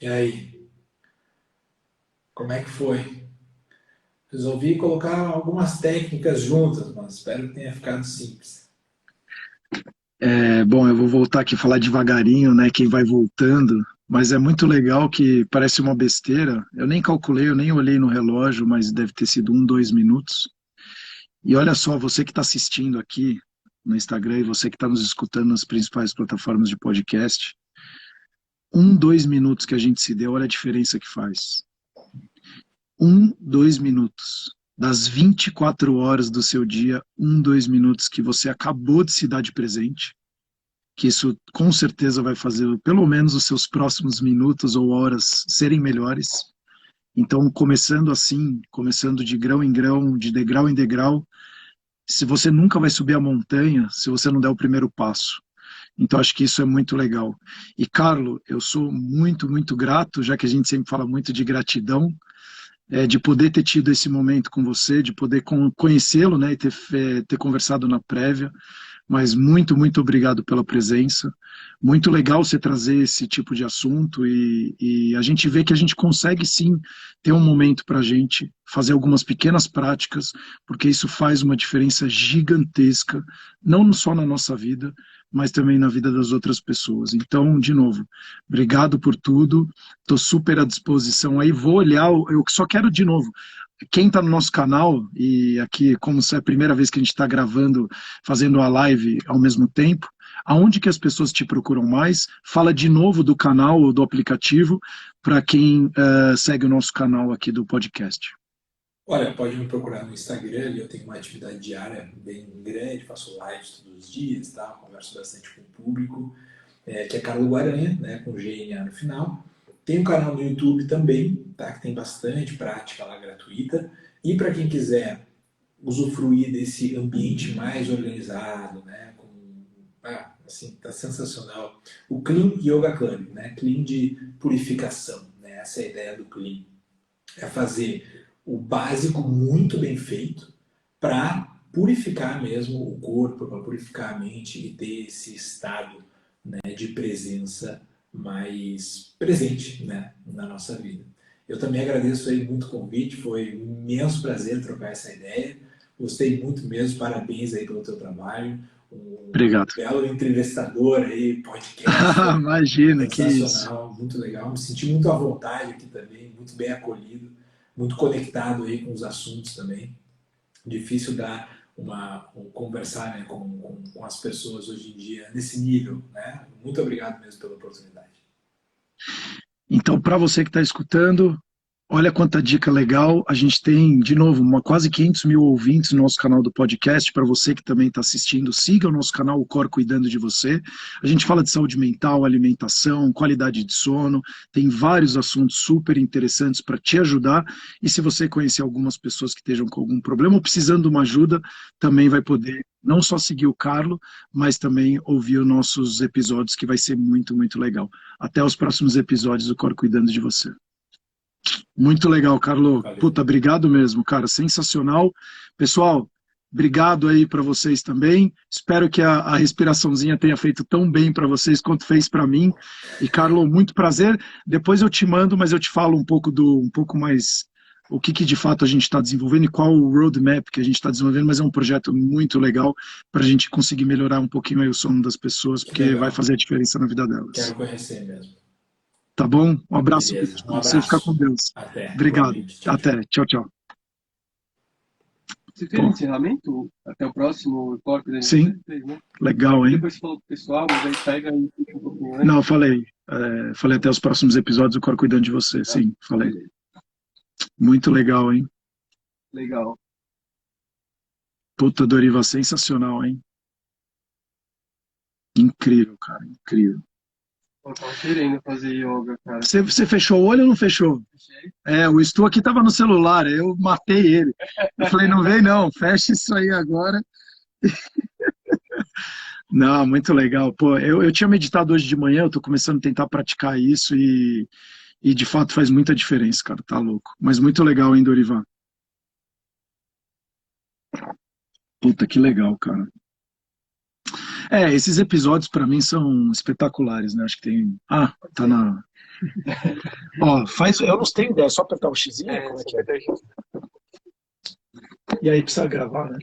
E aí? Como é que foi? Resolvi colocar algumas técnicas juntas, mas espero que tenha ficado simples. Bom, eu vou voltar aqui a falar devagarinho, né? Quem vai voltando, mas é muito legal que parece uma besteira. Eu nem calculei, eu nem olhei no relógio, mas deve ter sido 2 minutos. E olha só, você que está assistindo aqui no Instagram e você que está nos escutando nas principais plataformas de podcast, 2 minutos que a gente se deu, olha a diferença que faz. 2 minutos. Das 24 horas do seu dia, 2 minutos que você acabou de se dar de presente, que isso com certeza vai fazer pelo menos os seus próximos minutos ou horas serem melhores. Então, começando assim, começando de grão em grão, de degrau em degrau, se você nunca vai subir a montanha, se você não der o primeiro passo. Então, acho que isso é muito legal. E, Carlo, eu sou muito, muito grato, já que a gente sempre fala muito de gratidão, de poder ter tido esse momento com você, de poder conhecê-lo, né, e ter conversado na prévia. Mas muito, muito obrigado pela presença. Muito legal você trazer esse tipo de assunto e a gente vê que a gente consegue sim ter um momento para a gente fazer algumas pequenas práticas, porque isso faz uma diferença gigantesca, não só na nossa vida, mas também na vida das outras pessoas. Então, de novo, obrigado por tudo, estou super à disposição aí, vou olhar, eu só quero de novo, quem está no nosso canal, e aqui, como é a primeira vez que a gente está gravando, fazendo a live ao mesmo tempo, aonde que as pessoas te procuram mais? Fala de novo do canal ou do aplicativo, para quem segue o nosso canal aqui do podcast. Olha, pode me procurar no Instagram, ali eu tenho uma atividade diária bem grande, faço lives todos os dias, tá? Converso bastante com o público, que é Carlo Guaranha, né, com GNA no final. Tem um canal no YouTube também, tá? Que tem bastante prática lá gratuita. E para quem quiser usufruir desse ambiente mais organizado, né? Assim, tá sensacional. O Clean Yoga Club, né? Clean de purificação, né? Essa é a ideia do Clean. É fazer o básico muito bem feito para purificar mesmo o corpo, para purificar a mente e ter esse estado, né, de presença mais presente, né, na nossa vida. Eu também agradeço aí muito o convite, foi um imenso prazer trocar essa ideia. Gostei muito mesmo, parabéns aí pelo teu trabalho. Um Obrigado. belo entrevistador aí, podcast. Imagina, que isso. Sensacional, muito legal. Me senti muito à vontade aqui também, muito bem acolhido, muito conectado aí com os assuntos também. Difícil dar conversar, né, com as pessoas hoje em dia nesse nível, né? Muito obrigado mesmo pela oportunidade. Então, para você que está escutando, olha quanta dica legal. A gente tem, de novo, quase 500 mil ouvintes no nosso canal do podcast. Para você que também está assistindo, siga o nosso canal, o Cor Cuidando de Você. A gente fala de saúde mental, alimentação, qualidade de sono. Tem vários assuntos super interessantes para te ajudar. E se você conhecer algumas pessoas que estejam com algum problema ou precisando de uma ajuda, também vai poder não só seguir o Carlo, mas também ouvir os nossos episódios, que vai ser muito, muito legal. Até os próximos episódios do Cor Cuidando de Você. Muito legal, Carlo. Valeu. Puta, obrigado mesmo, cara. Sensacional. Pessoal, obrigado aí para vocês também. Espero que a respiraçãozinha tenha feito tão bem para vocês quanto fez para mim. E, Carlo, muito prazer. Depois eu te mando, mas eu te falo um pouco mais o que de fato a gente está desenvolvendo e qual o roadmap que a gente está desenvolvendo, mas é um projeto muito legal para a gente conseguir melhorar um pouquinho aí o sono das pessoas, porque vai fazer a diferença na vida delas. Quero conhecer mesmo. Tá bom? Um abraço. Beleza, um Você abraço. fica com Deus. Até. Obrigado. Tchau, Até. Tchau, tchau. Você fez encerramento? Até o próximo corte da Sim. fez, né? Legal, hein? Depois você falou pro pessoal, mas aí pega e fica um pouquinho antes. Não, eu falei. Falei até os próximos episódios do Cor Cuidando de Você. Sim, falei. Muito legal, hein? Legal. Puta, Doriva, sensacional, hein? Incrível, cara. Incrível. Eu tava querendo fazer yoga, cara. Você fechou o olho ou não fechou? Fechei. O Stu aqui tava no celular, eu matei ele. Eu falei, não vem não, fecha isso aí agora. Não, muito legal. Pô, eu tinha meditado hoje de manhã, eu tô começando a tentar praticar isso e de fato faz muita diferença, cara, tá louco. Mas muito legal, hein, Dorival? Puta, que legal, cara. Esses episódios pra mim são espetaculares, né? Acho que tem... Ah, tá na... Ó, eu não tenho ideia, é só apertar o xizinho? Como é que é? E aí precisa gravar, né?